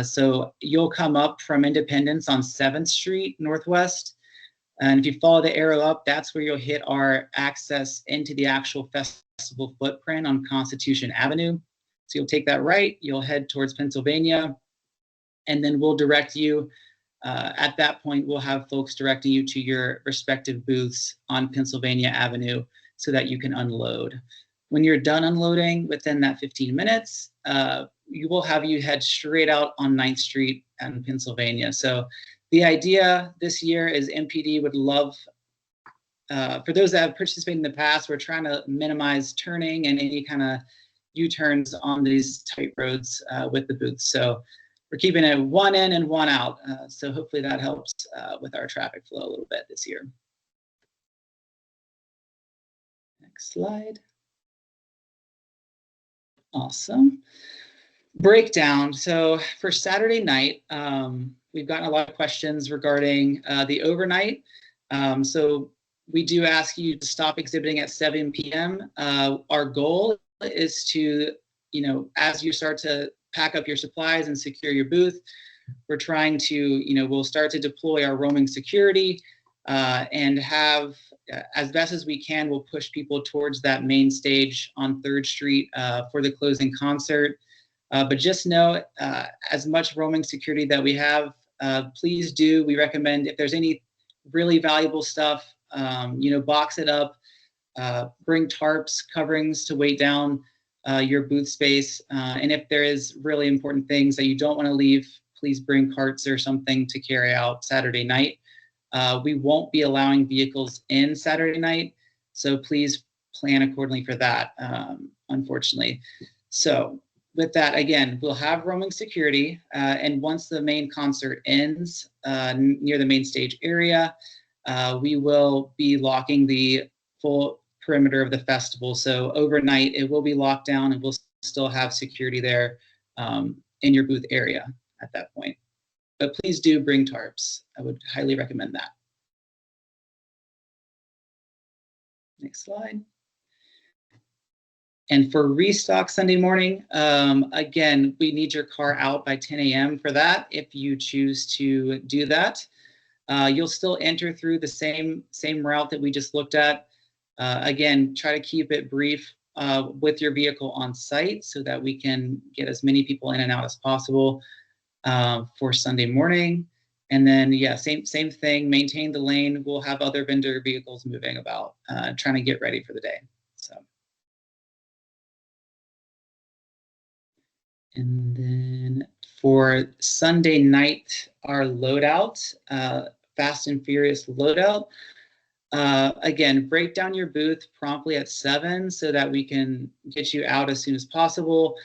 So you'll come up from Independence on 7th Street Northwest. And if you follow the arrow up, that's where you'll hit our access into the actual festival footprint on Constitution Avenue. So you'll take that right, you'll head towards Pennsylvania, and then we'll direct you. At that point, we'll have folks directing you to your respective booths on Pennsylvania Avenue so that you can unload. When you're done unloading within that 15 minutes, we will have you head straight out on 9th Street in Pennsylvania. So the idea this year is MPD would love, for those that have participated in the past, we're trying to minimize turning and any kind of U-turns on these tight roads with the booths. So we're keeping it one in and one out. So hopefully that helps with our traffic flow a little bit this year. Next slide. Awesome. Breakdown. So for Saturday night, we've gotten a lot of questions regarding the overnight. So we do ask you to stop exhibiting at 7 p.m. Our goal is to, as you start to pack up your supplies and secure your booth, we're trying to, we'll start to deploy our roaming security and have, as best as we can, we'll push people towards that main stage on 3rd Street for the closing concert. But just know, as much roaming security that we have, please do. We recommend, if there's any really valuable stuff, box it up. Bring tarps, coverings to weight down your booth space. And if there is really important things that you don't want to leave, please bring carts or something to carry out Saturday night. We won't be allowing vehicles in Saturday night, so please plan accordingly for that, unfortunately. So with that, again, we'll have roaming security, and once the main concert ends near the main stage area, we will be locking the full perimeter of the festival. So overnight, it will be locked down, and we'll still have security there in your booth area at that point. But please do bring tarps. I would highly recommend that. Next slide. And for restock Sunday morning, again, we need your car out by 10 a.m. for that, if you choose to do that. You'll still enter through the same route that we just looked at. Again, try to keep it brief with your vehicle on site so that we can get as many people in and out as possible for Sunday morning. And then, yeah, same thing, maintain the lane. We'll have other vendor vehicles moving about, trying to get ready for the day. So. And then for Sunday night, our loadout, Fast and Furious loadout. Again, break down your booth promptly at 7 so that we can get you out as soon as possible.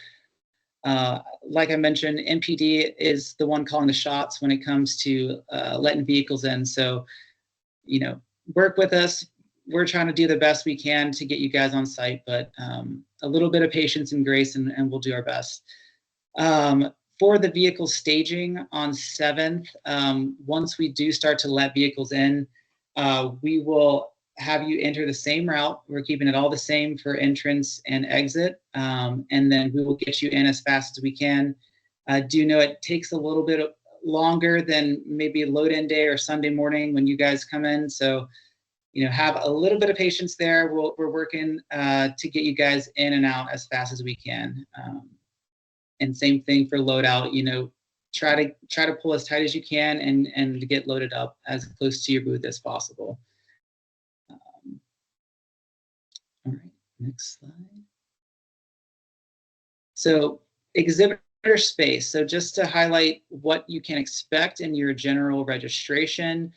Like I mentioned, MPD is the one calling the shots when it comes to letting vehicles in. So, work with us. We're trying to do the best we can to get you guys on site, but a little bit of patience and grace, and we'll do our best. For the vehicle staging on 7th, once we do start to let vehicles in, we will have you enter the same route. We're keeping it all the same for entrance and exit, and then we will get you in as fast as we can. Do know it takes a little bit longer than maybe load-in day or Sunday morning when you guys come in. So, have a little bit of patience there. We're working to get you guys in and out as fast as we can. And same thing for loadout. Try to pull as tight as you can and to get loaded up as close to your booth as possible. All right, next slide. So exhibitor space. So just to highlight what you can expect in your general registration.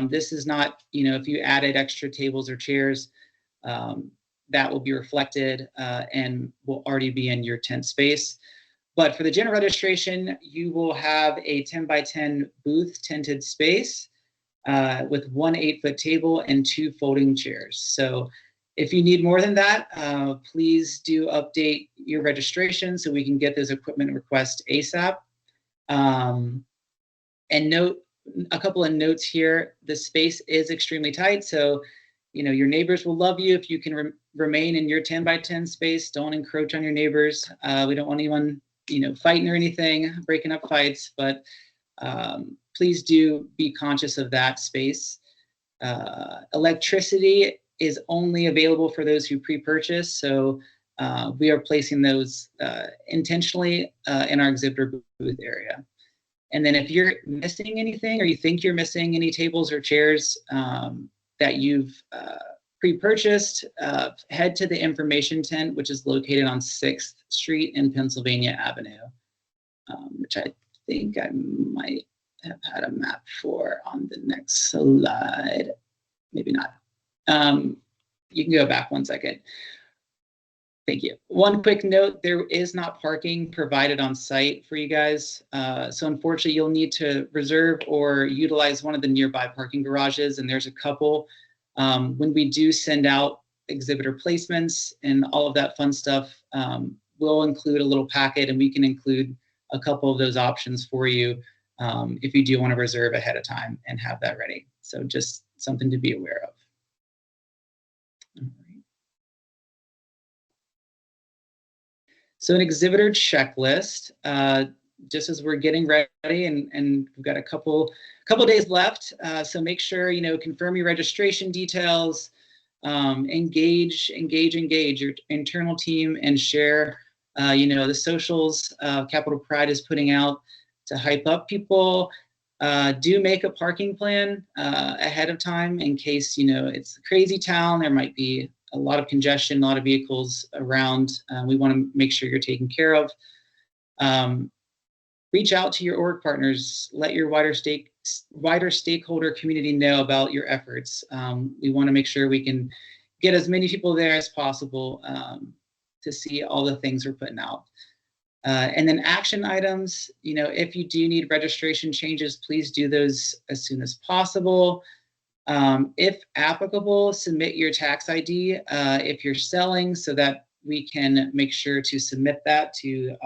This is not, if you added extra tables or chairs, that will be reflected and will already be in your tent space. But for the general registration, you will have a 10 by 10 booth tented space with one 8-foot table and 2 folding chairs. So if you need more than that, please do update your registration so we can get those equipment requests ASAP. And note a couple of notes here. The space is extremely tight, so your neighbors will love you if you can remain in your 10 by 10 space. Don't encroach on your neighbors. We don't want anyone fighting or anything, breaking up fights, but please do be conscious of that space. Electricity is only available for those who pre-purchase, so we are placing those intentionally in our exhibitor booth area. And then if you're missing anything or you think you're missing any tables or chairs that you've pre-purchased, head to the information tent, which is located on 6th Street and Pennsylvania Avenue, which I think I might have had a map for on the next slide. Maybe not. You can go back one second. Thank you. One quick note, there is not parking provided on site for you guys. So unfortunately, you'll need to reserve or utilize one of the nearby parking garages, and there's a couple. When we do send out exhibitor placements and all of that fun stuff, we'll include a little packet, and we can include a couple of those options for you if you do want to reserve ahead of time and have that ready. So just something to be aware of. All right. So an exhibitor checklist. just as we're getting ready, and we've got a couple days left. So make sure, confirm your registration details, engage your internal team, and share, the socials Capitol Pride is putting out to hype up people. Do make a parking plan ahead of time in case, it's a crazy town. There might be a lot of congestion, a lot of vehicles around. We want to make sure you're taken care of. Reach out to your org partners. Let your wider stakeholder community know about your efforts. We want to make sure we can get as many people there as possible to see all the things we're putting out. And then action items, if you do need registration changes, please do those as soon as possible. If applicable, submit your tax ID if you're selling, so that we can make sure to submit that to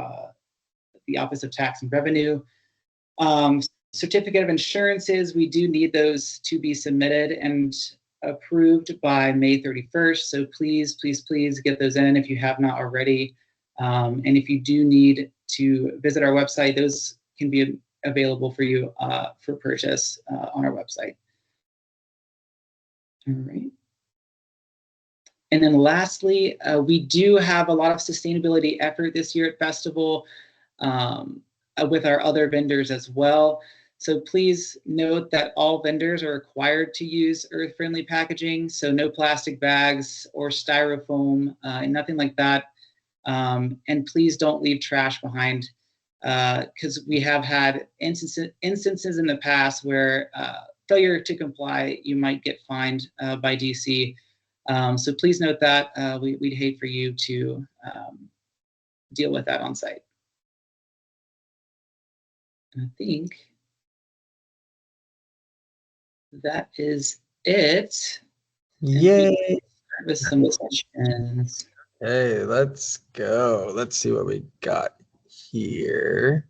the Office of Tax and Revenue. Certificate of insurances, we do need those to be submitted and approved by May 31st. So please get those in if you have not already. And if you do need to visit our website, those can be available for you for purchase on our website. All right. And then lastly, we do have a lot of sustainability effort this year at Festival with our other vendors as well. So please note that all vendors are required to use earth-friendly packaging. So no plastic bags or styrofoam, and nothing like that. And please don't leave trash behind, because we have had instances in the past where failure to comply, you might get fined by DC. So please note that. We'd hate for you to deal with that on site. And I think that is it. Yay! With some questions. Hey, let's go. Let's see what we got here.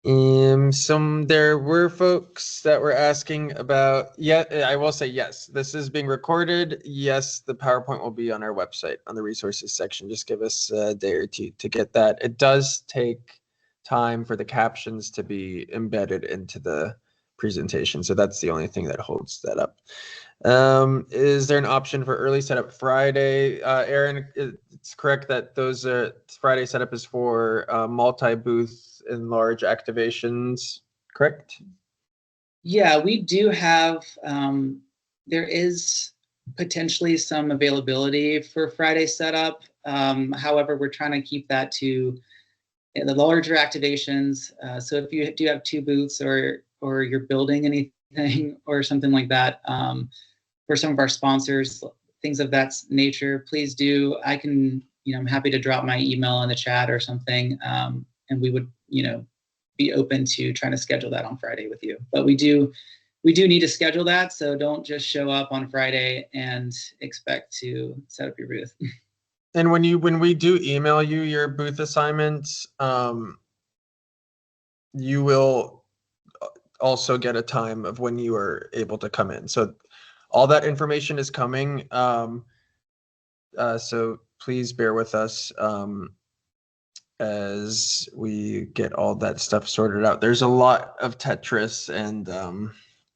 There were folks that were asking about, I will say yes, this is being recorded. Yes, the PowerPoint will be on our website on the resources section. Just give us a day or two to get that. It does take time for the captions to be embedded into the presentation. So that's the only thing that holds that up. Is there an option for early setup Friday? Aaron, it's correct that those Friday setup is for multi-booth and large activations, correct? Yeah, we do have, there is potentially some availability for Friday setup. However, we're trying to keep that to the larger activations. So if you do have 2 booths or you're building anything or something like that, for some of our sponsors, things of that nature, please do. I can, I'm happy to drop my email in the chat or something, and we would, be open to trying to schedule that on Friday with you. But we do need to schedule that, so don't just show up on Friday and expect to set up your booth. And when we do email you your booth assignments, you will also get a time of when you are able to come in. So all that information is coming. So please bear with us as we get all that stuff sorted out. There's a lot of Tetris and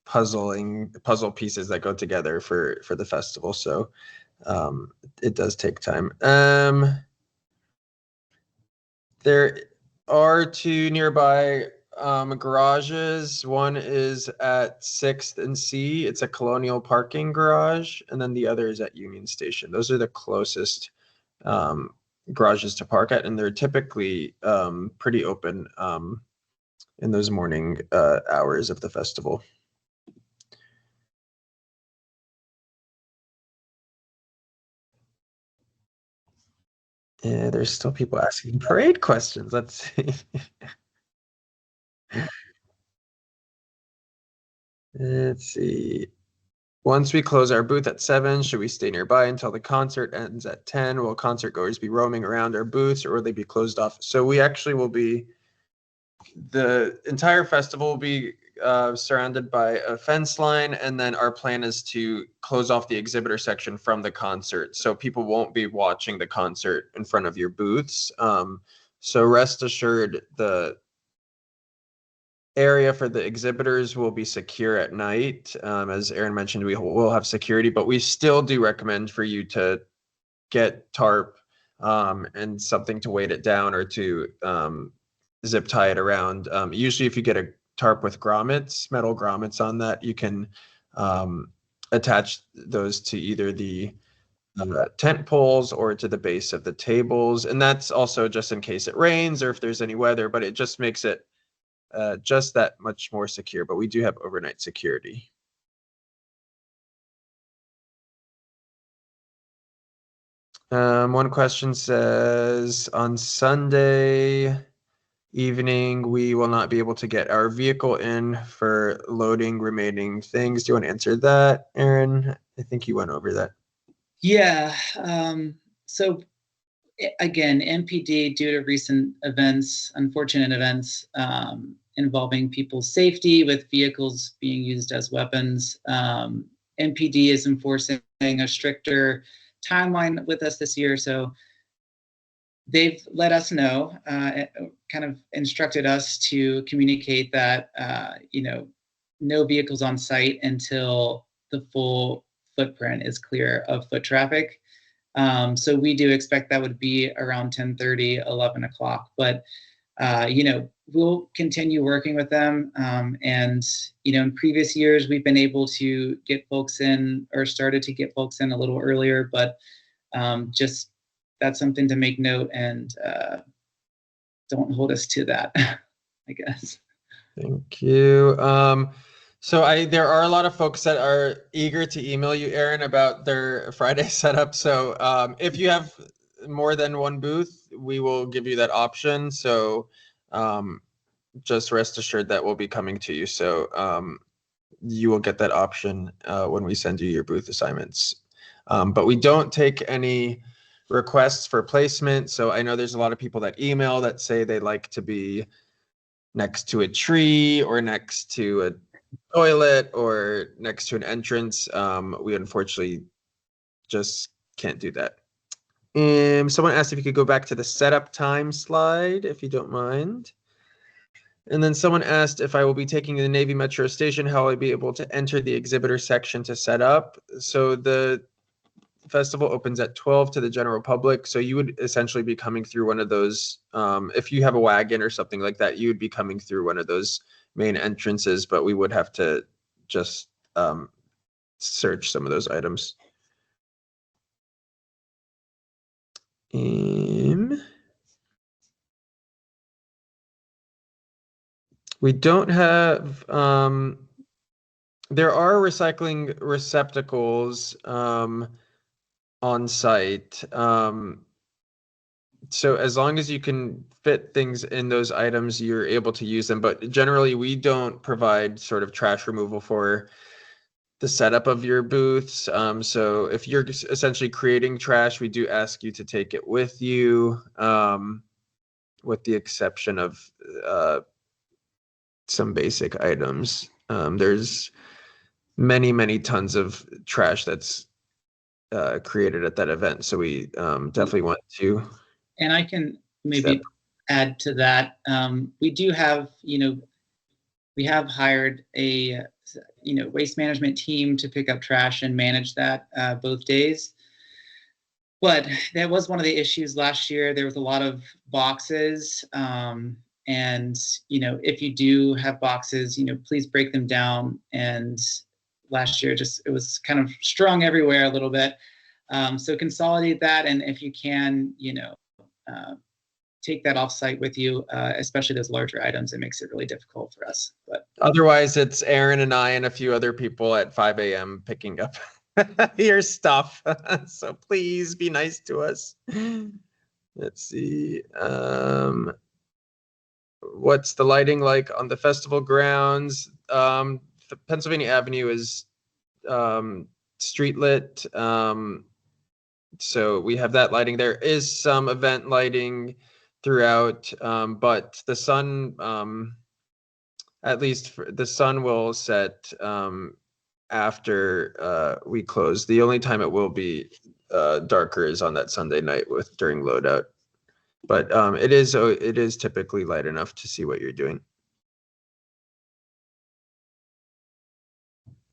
puzzle pieces that go together for the festival. So it does take time. There are 2 nearby garages. One is at 6th and C. It's a Colonial parking garage, and then the other is at Union Station. Those are the closest garages to park at, and they're typically pretty open in those morning hours of the festival. Yeah, there's still people asking parade questions. Let's see. Let's see. Once we close our booth at 7, should we stay nearby until the concert ends at 10? Will concert goers be roaming around our booths, or will they be closed off? So we actually will be, the entire festival will be surrounded by a fence line, and then our plan is to close off the exhibitor section from the concert. So people won't be watching the concert in front of your booths. So rest assured, the area for the exhibitors will be secure at night. As Aaron mentioned, we will have security, but we still do recommend for you to get tarp and something to weight it down, or to zip tie it around. Usually if you get a tarp with grommets, metal grommets on that, you can attach those to either the tent poles or to the base of the tables. And that's also just in case it rains or if there's any weather, but it just makes it just that much more secure. But we do have overnight security. One question says, on Sunday evening, we will not be able to get our vehicle in for loading remaining things. Do you want to answer that, Aaron? I think you went over that. Yeah. So again, MPD, due to recent events, unfortunate events involving people's safety with vehicles being used as weapons, MPD is enforcing a stricter timeline with us this year. So they've let us know, kind of instructed us to communicate that, no vehicles on site until the full footprint is clear of foot traffic. So we do expect that would be around 10:30, 11 o'clock. But, we'll continue working with them. And, in previous years, we've been able to get folks in, or started to get folks in a little earlier, but just that's something to make note, and don't hold us to that, I guess. Thank you. So there are a lot of folks that are eager to email you, Aaron, about their Friday setup. So if you have more than one booth, we will give you that option. So just rest assured that will be coming to you. So you will get that option when we send you your booth assignments. But we don't take any requests for placement. So I know there's a lot of people that email that say they like to be next to a tree or next to a toilet or next to an entrance. We unfortunately just can't do that. Someone asked if you could go back to the setup time slide, if you don't mind. And then someone asked if I will be taking the Navy Metro Station, how will I be able to enter the exhibitor section to set up? So the festival opens at 12 to the general public. So you would essentially be coming through one of those, if you have a wagon or something like that, you would be coming through one of those main entrances, but we would have to just search some of those items. We don't have, there are recycling receptacles on site. So as long as you can fit things in those items, you're able to use them. But generally, we don't provide sort of trash removal for the setup of your booths. So if you're essentially creating trash, we do ask you to take it with you, with the exception of some basic items. There's many tons of trash that's created at that event. So we definitely want to. And I can maybe add to that. We do have, we have hired a, waste management team to pick up trash and manage that both days. But that was one of the issues last year. There was a lot of boxes. And, if you do have boxes, please break them down. And last year, it was kind of strung everywhere a little bit. So consolidate that. And if you can, take that offsite with you, especially those larger items. It makes it really difficult for us. But otherwise, it's Aaron and I and a few other people at 5 a.m. picking up your stuff. So please be nice to us. Let's see. What's the lighting like on the festival grounds? Pennsylvania Avenue is street lit. So we have that lighting. There is some event lighting throughout, but the sun, at least the sun will set after we close. The only time it will be darker is on that Sunday night during loadout. But it is typically light enough to see what you're doing.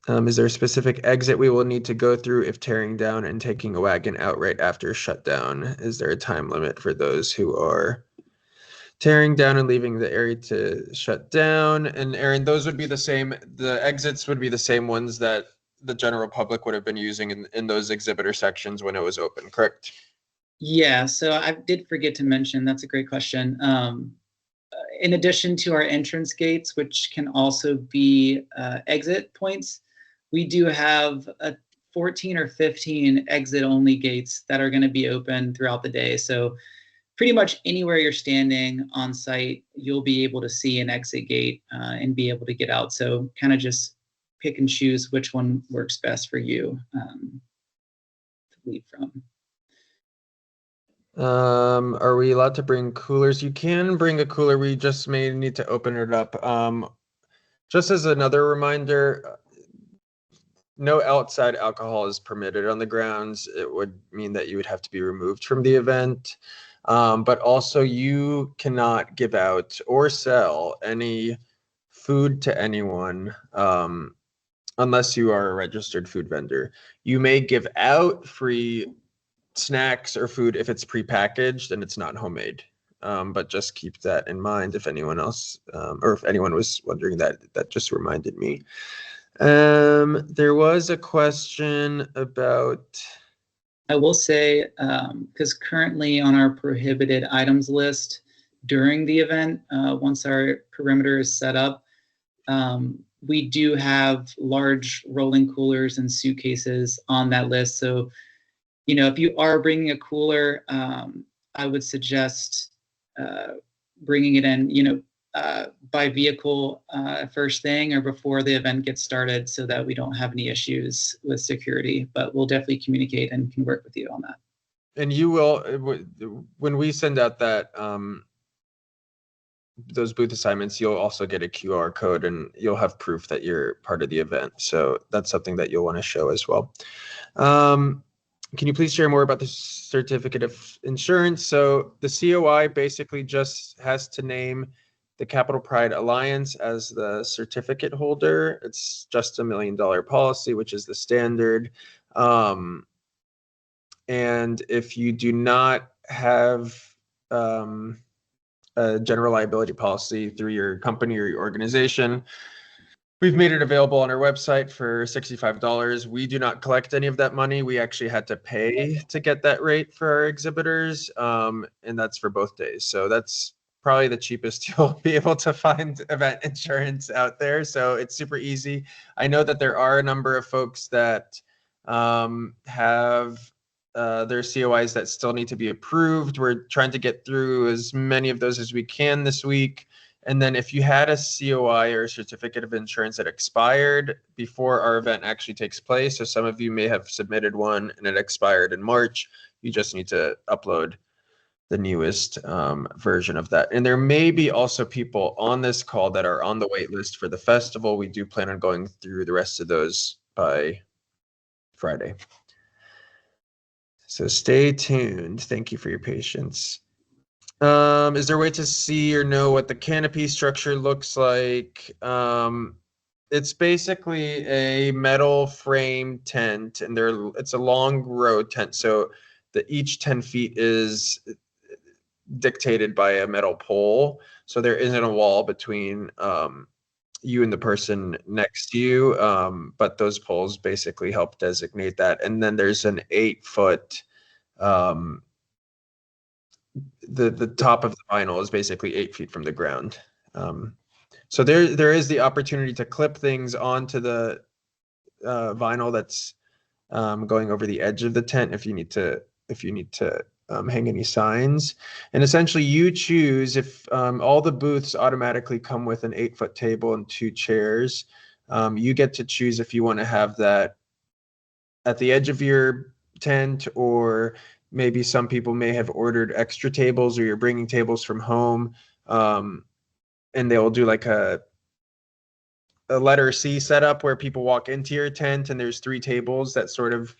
Is there a specific exit we will need to go through if tearing down and taking a wagon out right after shutdown? Is there a time limit for those who are tearing down and leaving the area to shut down? And Aaron, those would be the same, the exits would be the same ones that the general public would have been using in those exhibitor sections when it was open, correct? Yeah, so I did forget to mention, that's a great question. In addition to our entrance gates, which can also be exit points, we do have a 14 or 15 exit only gates that are going to be open throughout the day. So pretty much anywhere you're standing on site, you'll be able to see an exit gate and be able to get out. So kind of just pick and choose which one works best for you to leave from. Are we allowed to bring coolers? You can bring a cooler. We just may need to open it up. Just as another reminder, no outside alcohol is permitted on the grounds. It would mean that you would have to be removed from the event. But also you cannot give out or sell any food to anyone unless you are a registered food vendor. You may give out free snacks or food if it's prepackaged and it's not homemade. But just keep that in mind if anyone else, or if anyone was wondering that just reminded me. There was a question about. I will say, because currently on our prohibited items list during the event, once our perimeter is set up, we do have large rolling coolers and suitcases on that list. So, if you are bringing a cooler, I would suggest bringing it in, by vehicle first thing or before the event gets started so that we don't have any issues with security. But we'll definitely communicate and can work with you on that. And you will, when we send out that those booth assignments, you'll also get a QR code and you'll have proof that you're part of the event. So that's something that you'll want to show as well. Can you please share more about the certificate of insurance? So the COI basically just has to name the Capital Pride Alliance as the certificate holder. It's just $1 million policy, which is the standard. And if you do not have a general liability policy through your company or your organization, we've made it available on our website for $65. We do not collect any of that money. We actually had to pay to get that rate for our exhibitors, and that's for both days. So that's probably the cheapest you'll be able to find event insurance out there. So it's super easy. I know that there are a number of folks that have their COIs that still need to be approved. We're trying to get through as many of those as we can this week. And then if you had a COI or a certificate of insurance that expired before our event actually takes place, so some of you may have submitted one and it expired in March, you just need to upload the newest version of that. And there may be also people on this call that are on the wait list for the festival. We do plan on going through the rest of those by Friday. So stay tuned. Thank you for your patience. Is there a way to see or know what the canopy structure looks like? It's basically a metal frame tent, and it's a long row tent. So each 10 feet is dictated by a metal pole. So there isn't a wall between you and the person next to you, but those poles basically help designate that. And then there's an 8-foot, the top of the vinyl is basically 8 feet from the ground. So there is the opportunity to clip things onto the vinyl that's going over the edge of the tent if you need to hang any signs. And essentially you choose if all the booths automatically come with an 8-foot table and 2 chairs. You get to choose if you want to have that at the edge of your tent, or maybe some people may have ordered extra tables, or you're bringing tables from home, and they will do like a letter C setup where people walk into your tent and there's 3 tables that sort of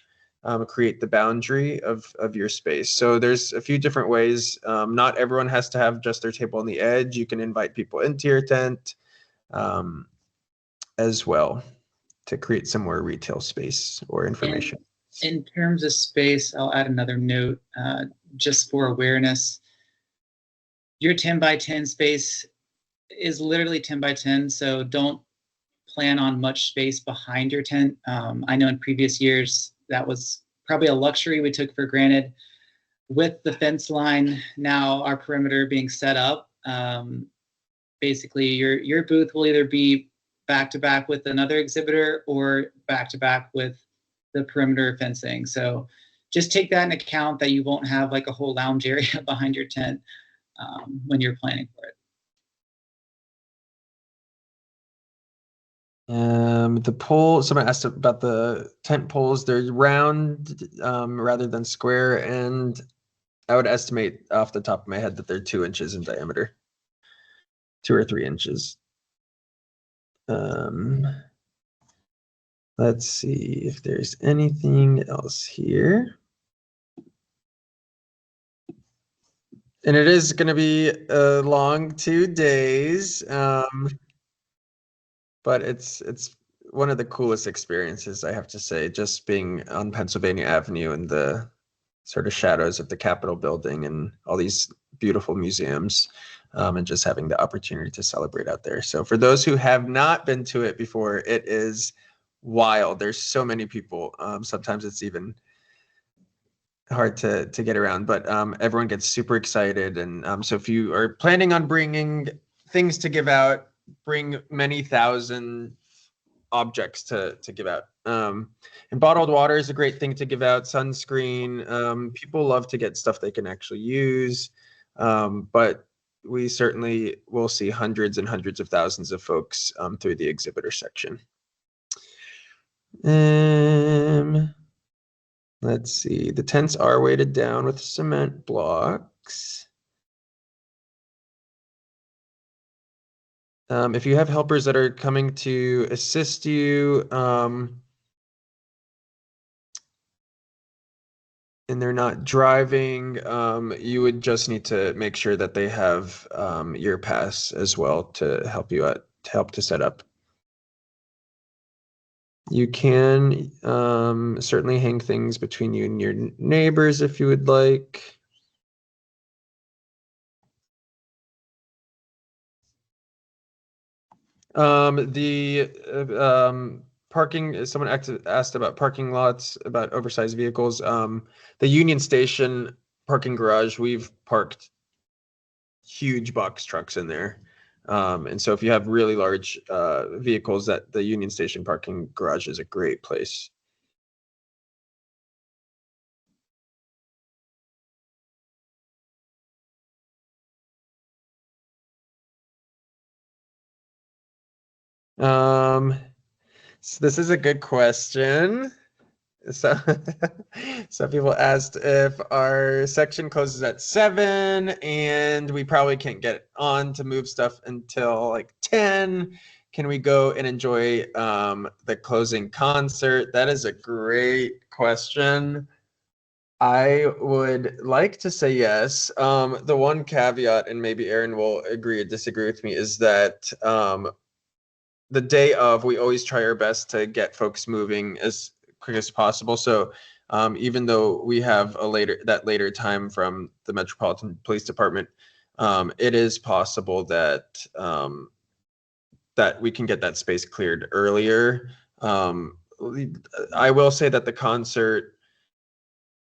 create the boundary of your space. So there's a few different ways. Not everyone has to have just their table on the edge. You can invite people into your tent as well to create some more retail space or information. In terms of space, I'll add another note just for awareness. Your 10 by 10 space is literally 10 by 10, so don't plan on much space behind your tent. I know in previous years that was probably a luxury we took for granted. With the fence line now, our perimeter being set up, basically your booth will either be back to back with another exhibitor or back to back with the perimeter fencing. So just take that in account, that you won't have like a whole lounge area behind your tent when you're planning for it. The pole, someone asked about the tent poles. They're round rather than square, and I would estimate off the top of my head that they're 2 inches in diameter, 2 or 3 inches. Let's see if there's anything else here. And it is going to be a long 2 days. But it's one of the coolest experiences, I have to say, just being on Pennsylvania Avenue in the sort of shadows of the Capitol building and all these beautiful museums, and just having the opportunity to celebrate out there. So for those who have not been to it before, it is wild. There's so many people. Sometimes it's even hard to get around, but everyone gets super excited. And so if you are planning on bringing things to give out, bring many thousand objects to give out. And bottled water is a great thing to give out, sunscreen. People love to get stuff they can actually use, but we certainly will see hundreds and hundreds of thousands of folks through the exhibitor section. Let's see, the tents are weighted down with cement blocks. If you have helpers that are coming to assist you, and they're not driving, you would just need to make sure that they have your pass as well to help you out, to help to set up. You can certainly hang things between you and your neighbors if you would like. Parking, someone asked about parking lots, about oversized vehicles. The Union Station parking garage, we've parked huge box trucks in there. And so if you have really large vehicles, that the Union Station parking garage is a great place. So this is a good question. So some people asked if our section closes at 7 and we probably can't get on to move stuff until like 10. Can we go and enjoy the closing concert? That is a great question. I would like to say yes. The one caveat, and maybe Aaron will agree or disagree with me, is that the day of, we always try our best to get folks moving as quick as possible. So even though we have that later time from the Metropolitan Police Department, it is possible that that we can get that space cleared earlier. I will say that the concert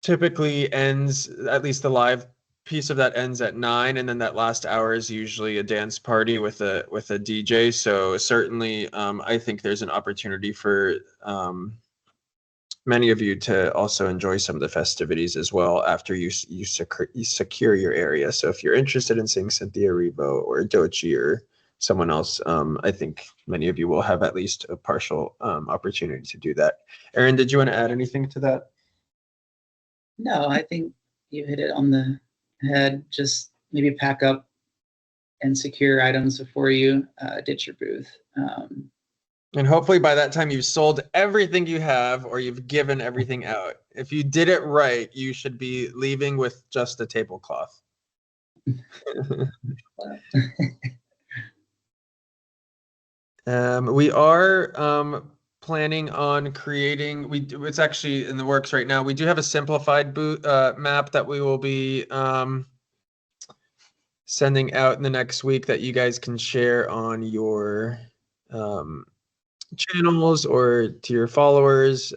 typically ends, at least the live piece of that ends at 9, and then that last hour is usually a dance party with a DJ. So certainly I think there's an opportunity for many of you to also enjoy some of the festivities as well after you secure your area. So if you're interested in seeing Cynthia Erivo or Doechii or someone else, I think many of you will have at least a partial opportunity to do that. Aaron, did you want to add anything to that? No, I think you hit it on the head. Just maybe pack up and secure items before you ditch your booth. And hopefully by that time you've sold everything you have or you've given everything out. If you did it right, you should be leaving with just a tablecloth. We are planning on creating, it's actually in the works right now. We do have a simplified map that we will be sending out in the next week that you guys can share on your channels or to your followers.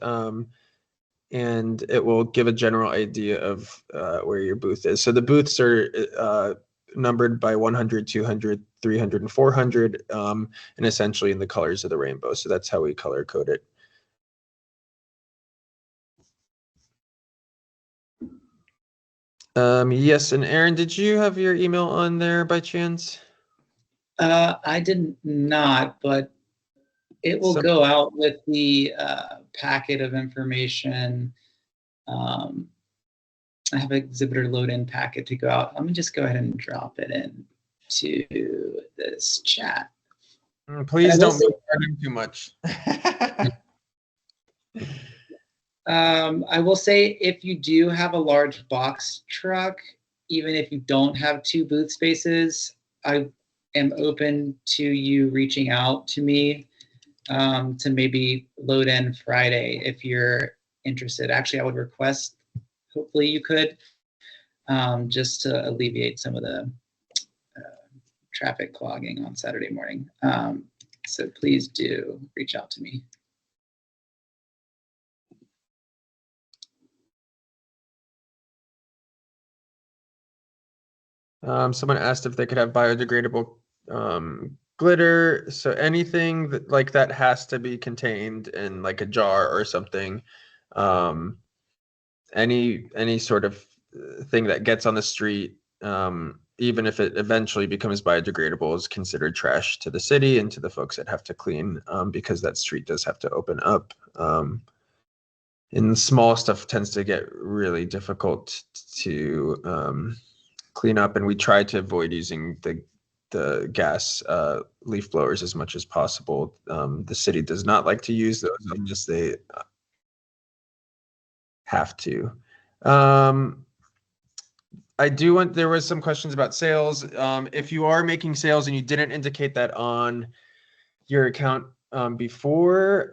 And it will give a general idea of where your booth is. So the booths are numbered by 100, 200, 300, and 400, and essentially in the colors of the rainbow. So that's how we color code it. Yes, and Aaron, did you have your email on there by chance? I did not, but it will go out with the packet of information. I have an exhibitor load-in packet to go out. Let me just go ahead and drop it into this chat. Please don't be starting too much. I will say if you do have a large box truck, even if you don't have 2 booth spaces, I am open to you reaching out to me to maybe load in Friday if you're interested. Actually, I would request, hopefully you could, just to alleviate some of the traffic clogging on Saturday morning. So please do reach out to me. Someone asked if they could have biodegradable glitter. So anything that like that has to be contained in like a jar or something. Any sort of thing that gets on the street, even if it eventually becomes biodegradable, is considered trash to the city and to the folks that have to clean, because that street does have to open up. And small stuff tends to get really difficult to clean up, and we try to avoid using the gas leaf blowers as much as possible. The city does not like to use those unless they have to. There was some questions about sales. If you are making sales and you didn't indicate that on your account before,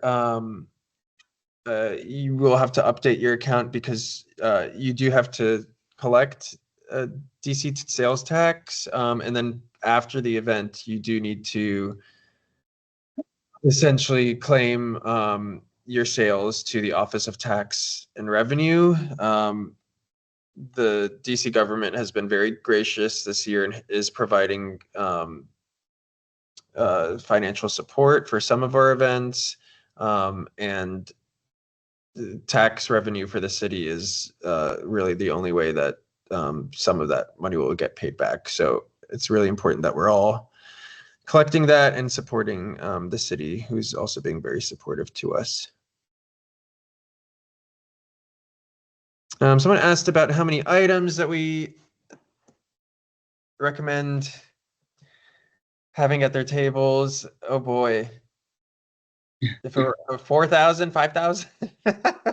you will have to update your account because you do have to collect a DC sales tax. And then after the event, you do need to essentially claim your sales to the Office of Tax and Revenue. The DC government has been very gracious this year and is providing financial support for some of our events. And tax revenue for the city is really the only way that some of that money will get paid back. So it's really important that we're all collecting that and supporting the city, who's also being very supportive to us. Someone asked about how many items that we recommend having at their tables. Oh boy. If it were 4,000, 5,000,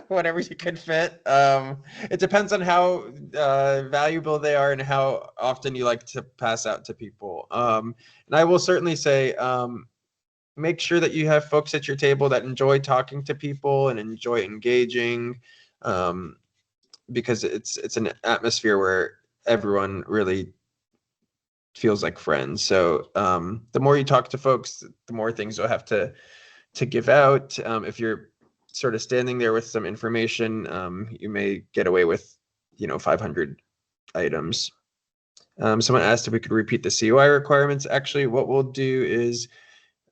whatever you could fit. It depends on how valuable they are and how often you like to pass out to people. And I will certainly say, make sure that you have folks at your table that enjoy talking to people and enjoy engaging, because it's an atmosphere where everyone really feels like friends. So the more you talk to folks, the more things you'll have to give out. If you're sort of standing there with some information, you may get away with, 500 items. Someone asked if we could repeat the COI requirements. Actually, what we'll do is,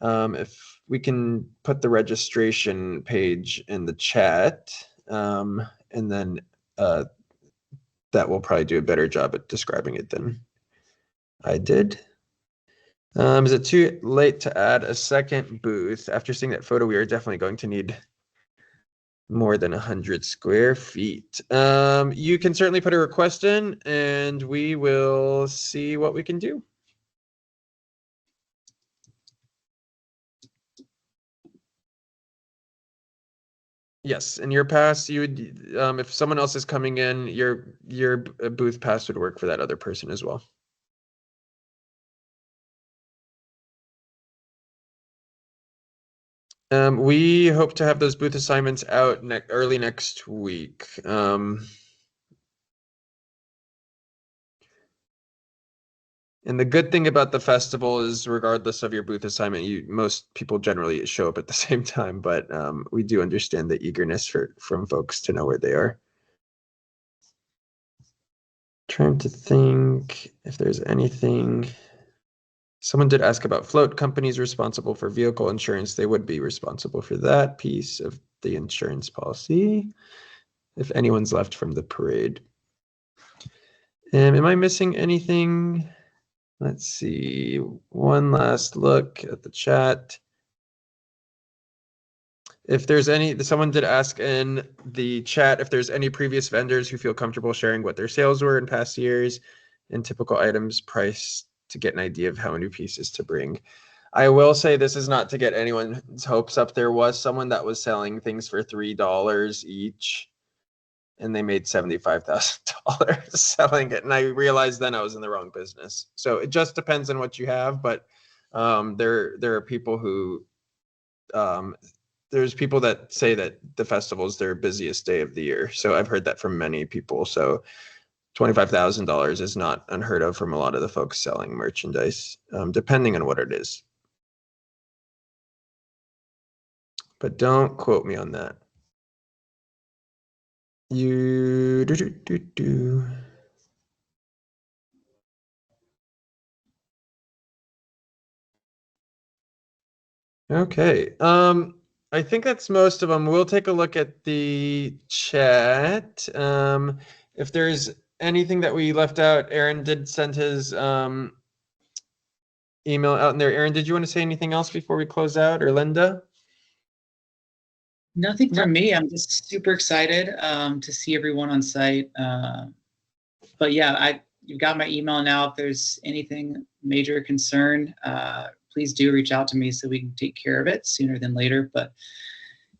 if we can put the registration page in the chat, and then that will probably do a better job at describing it than I did. Is it too late to add a second booth? After seeing that photo, we are definitely going to need more than 100 square feet. You can certainly put a request in and we will see what we can do. Yes, in your pass, you would, if someone else is coming in, your booth pass would work for that other person as well. We hope to have those booth assignments out early next week. And the good thing about the festival is, regardless of your booth assignment, most people generally show up at the same time, but we do understand the eagerness from folks to know where they are. Trying to think if there's anything. Someone did ask about float companies responsible for vehicle insurance. They would be responsible for that piece of the insurance policy if anyone's left from the parade. Am I missing anything? Let's see. One last look at the chat. If there's any, someone did ask in the chat if there's any previous vendors who feel comfortable sharing what their sales were in past years and typical items priced to get an idea of how many pieces to bring. I will say this is not to get anyone's hopes up. There was someone that was selling things for $3 each, and they made $75,000 selling it. And I realized then I was in the wrong business. So it just depends on what you have. But there are people who, there's people that say that the festival is their busiest day of the year. So I've heard that from many people. So $25,000 is not unheard of from a lot of the folks selling merchandise, depending on what it is. But don't quote me on that. Okay. I think that's most of them. We'll take a look at the chat. If there's anything that we left out, Aaron did send his email out in there. Aaron, did you want to say anything else before we close out, or Linda? Nothing from me. I'm just super excited to see everyone on site. But yeah, you've got my email now. If there's anything major concern, please do reach out to me so we can take care of it sooner than later. But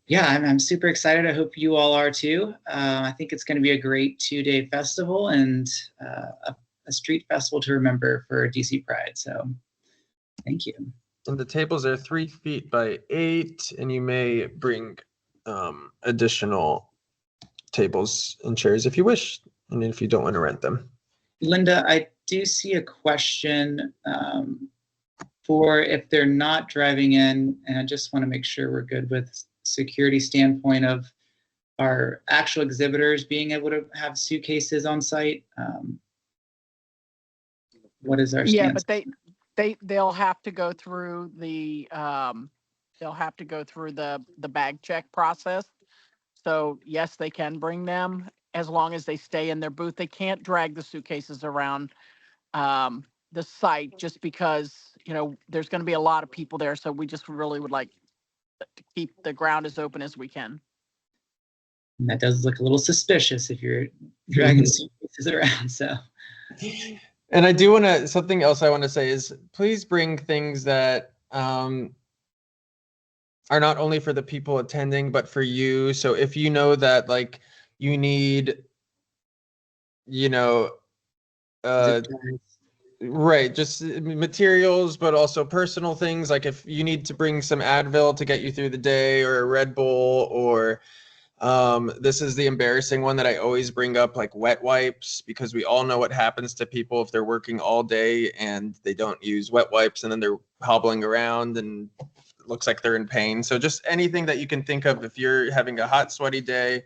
yeah, I'm super excited. I hope you all are too. I think it's going to be a great 2-day festival and a street festival to remember for DC Pride. So thank you. And the tables are 3 feet by 8, and you may bring additional tables and chairs if you wish, and if you don't want to rent them. Linda, I do see a question for if they're not driving in, and I just want to make sure we're good with security standpoint of our actual exhibitors being able to have suitcases on site. What is our stance? Yeah, but they'll have to go through the bag check process. So yes, they can bring them as long as they stay in their booth. They can't drag the suitcases around the site just because, there's going to be a lot of people there. So we just really would like to keep the ground as open as we can. And that does look a little suspicious if you're dragging suitcases around. So. And I do want to, something else I want to say is, please bring things that are not only for the people attending, but for you. So if you know that, like, you need, right, just materials, but also personal things. Like if you need to bring some Advil to get you through the day, or a Red Bull, or this is the embarrassing one that I always bring up, like wet wipes, because we all know what happens to people if they're working all day and they don't use wet wipes, and then they're hobbling around and it looks like they're in pain. So just anything that you can think of if you're having a hot, sweaty day,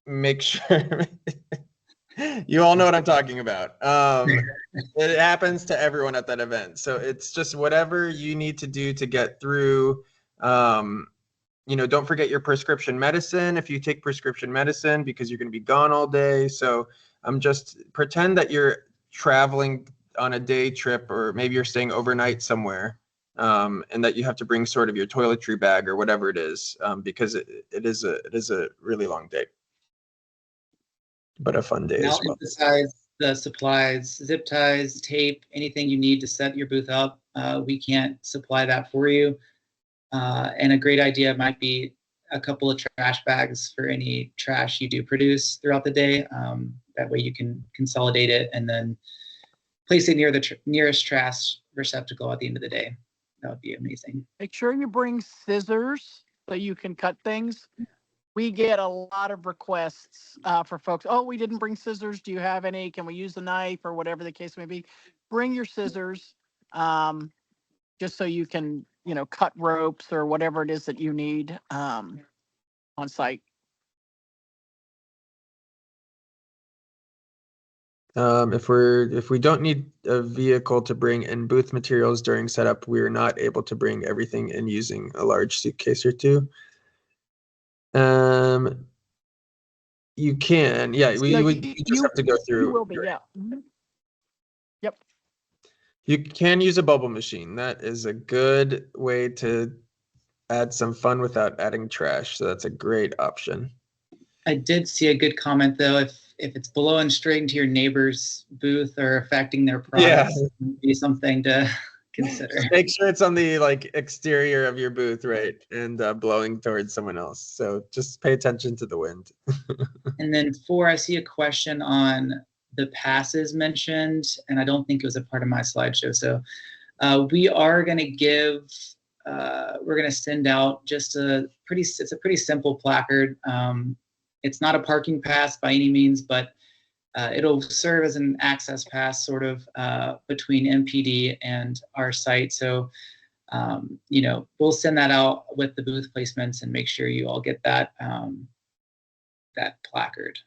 make sure you all know what I'm talking about. It happens to everyone at that event. So it's just whatever you need to do to get through. Don't forget your prescription medicine if you take prescription medicine, because you're going to be gone all day. So just pretend that you're traveling on a day trip, or maybe you're staying overnight somewhere, and that you have to bring sort of your toiletry bag or whatever it is, because it is a really long day, but a fun day as well. Emphasize the supplies, zip ties, tape, anything you need to set your booth up. We can't supply that for you. And a great idea might be a couple of trash bags for any trash you do produce throughout the day. That way you can consolidate it and then place it near the nearest trash receptacle at the end of the day. That would be amazing. Make sure you bring scissors so you can cut things. We get a lot of requests for folks. Oh, we didn't bring scissors. Do you have any? Can we use the knife or whatever the case may be? Bring your scissors, just so you can, cut ropes or whatever it is that you need on site. If we don't need a vehicle to bring in booth materials during setup, we are not able to bring everything in using a large suitcase or two. You can, yeah. You just have to go through. You will be, yeah. Mm-hmm. Yep. You can use a bubble machine. That is a good way to add some fun without adding trash. So that's a great option. I did see a good comment though. If it's blowing straight into your neighbor's booth or affecting their products, it would be something to consider. Make sure it's on the exterior of your booth, right, and blowing towards someone else. So just pay attention to the wind. And then 4, I see a question on the passes mentioned, and I don't think it was a part of my slideshow. So we are going to give, we're going to send out just it's a pretty simple placard. It's not a parking pass by any means, but it'll serve as an access pass sort of between MPD and our site. So, we'll send that out with the booth placements and make sure you all get that, that placard.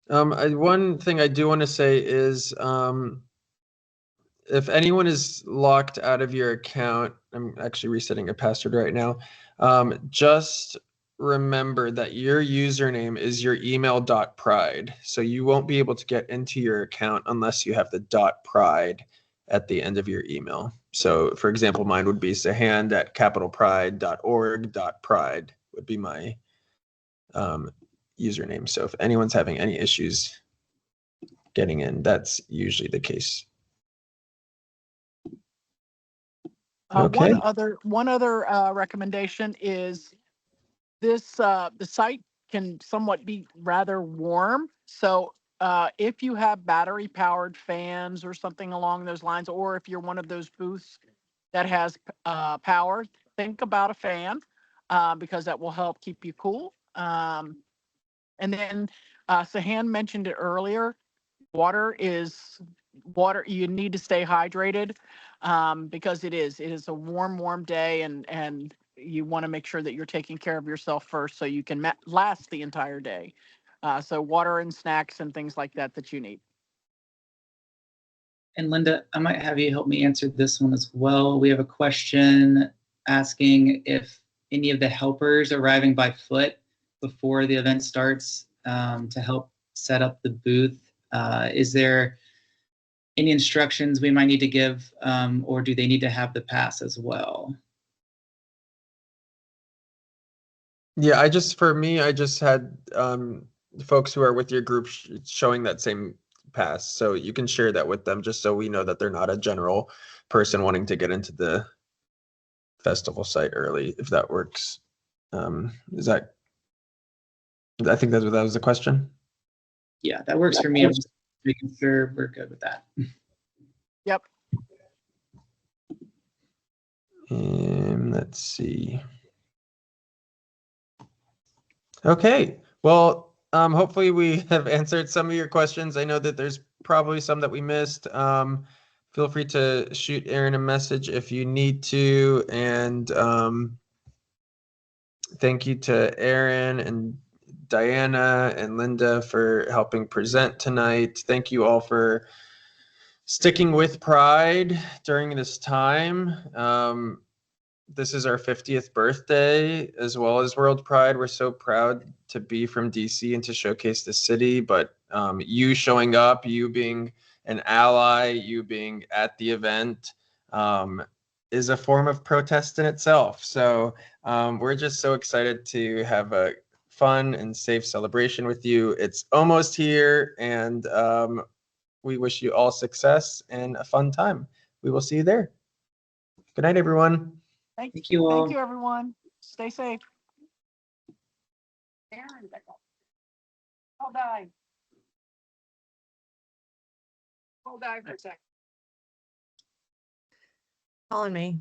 One thing I do want to say is if anyone is locked out of your account, I'm actually resetting a password right now. Just remember that your username is your email.pride. So you won't be able to get into your account unless you have the .pride at the end of your email. So for example, mine would be sahand@capitalpride.org.pride would be my username. So if anyone's having any issues getting in, that's usually the case. Okay. One other recommendation is this, the site can somewhat be rather warm. So if you have battery powered fans or something along those lines, or if you're one of those booths that has power, think about a fan because that will help keep you cool. And then Sahan mentioned it earlier, water, you need to stay hydrated because it is a warm day and you want to make sure that you're taking care of yourself first so you can last the entire day. So water and snacks and things like that you need. And Linda, I might have you help me answer this one as well. We have a question asking if any of the helpers arriving by foot before the event starts to help set up the booth. Is there any instructions we might need to give, or do they need to have the pass as well? Yeah, I just had folks who are with your group showing that same pass. So you can share that with them just so we know that they're not a general person wanting to get into the festival site early, if that works. I think that was the question. Yeah, that works for me. I'm just making sure we're good with that. Yep. Let's see. Okay, well, hopefully we have answered some of your questions. I know that there's probably some that we missed. Feel free to shoot Aaron a message if you need to. And thank you to Aaron and Diana and Linda for helping present tonight. Thank you all for sticking with Pride during this time. This is our 50th birthday as well as WorldPride. We're so proud to be from DC and to showcase the city, but you showing up, you being an ally, you being at the event is a form of protest in itself. So we're just so excited to have a fun and safe celebration with you. It's almost here, and we wish you all success and a fun time. We will see you there. Good night, everyone. Thank you all. Thank you, everyone. Stay safe. Aaron, back up. Hold on. Hold on for a sec. Calling me.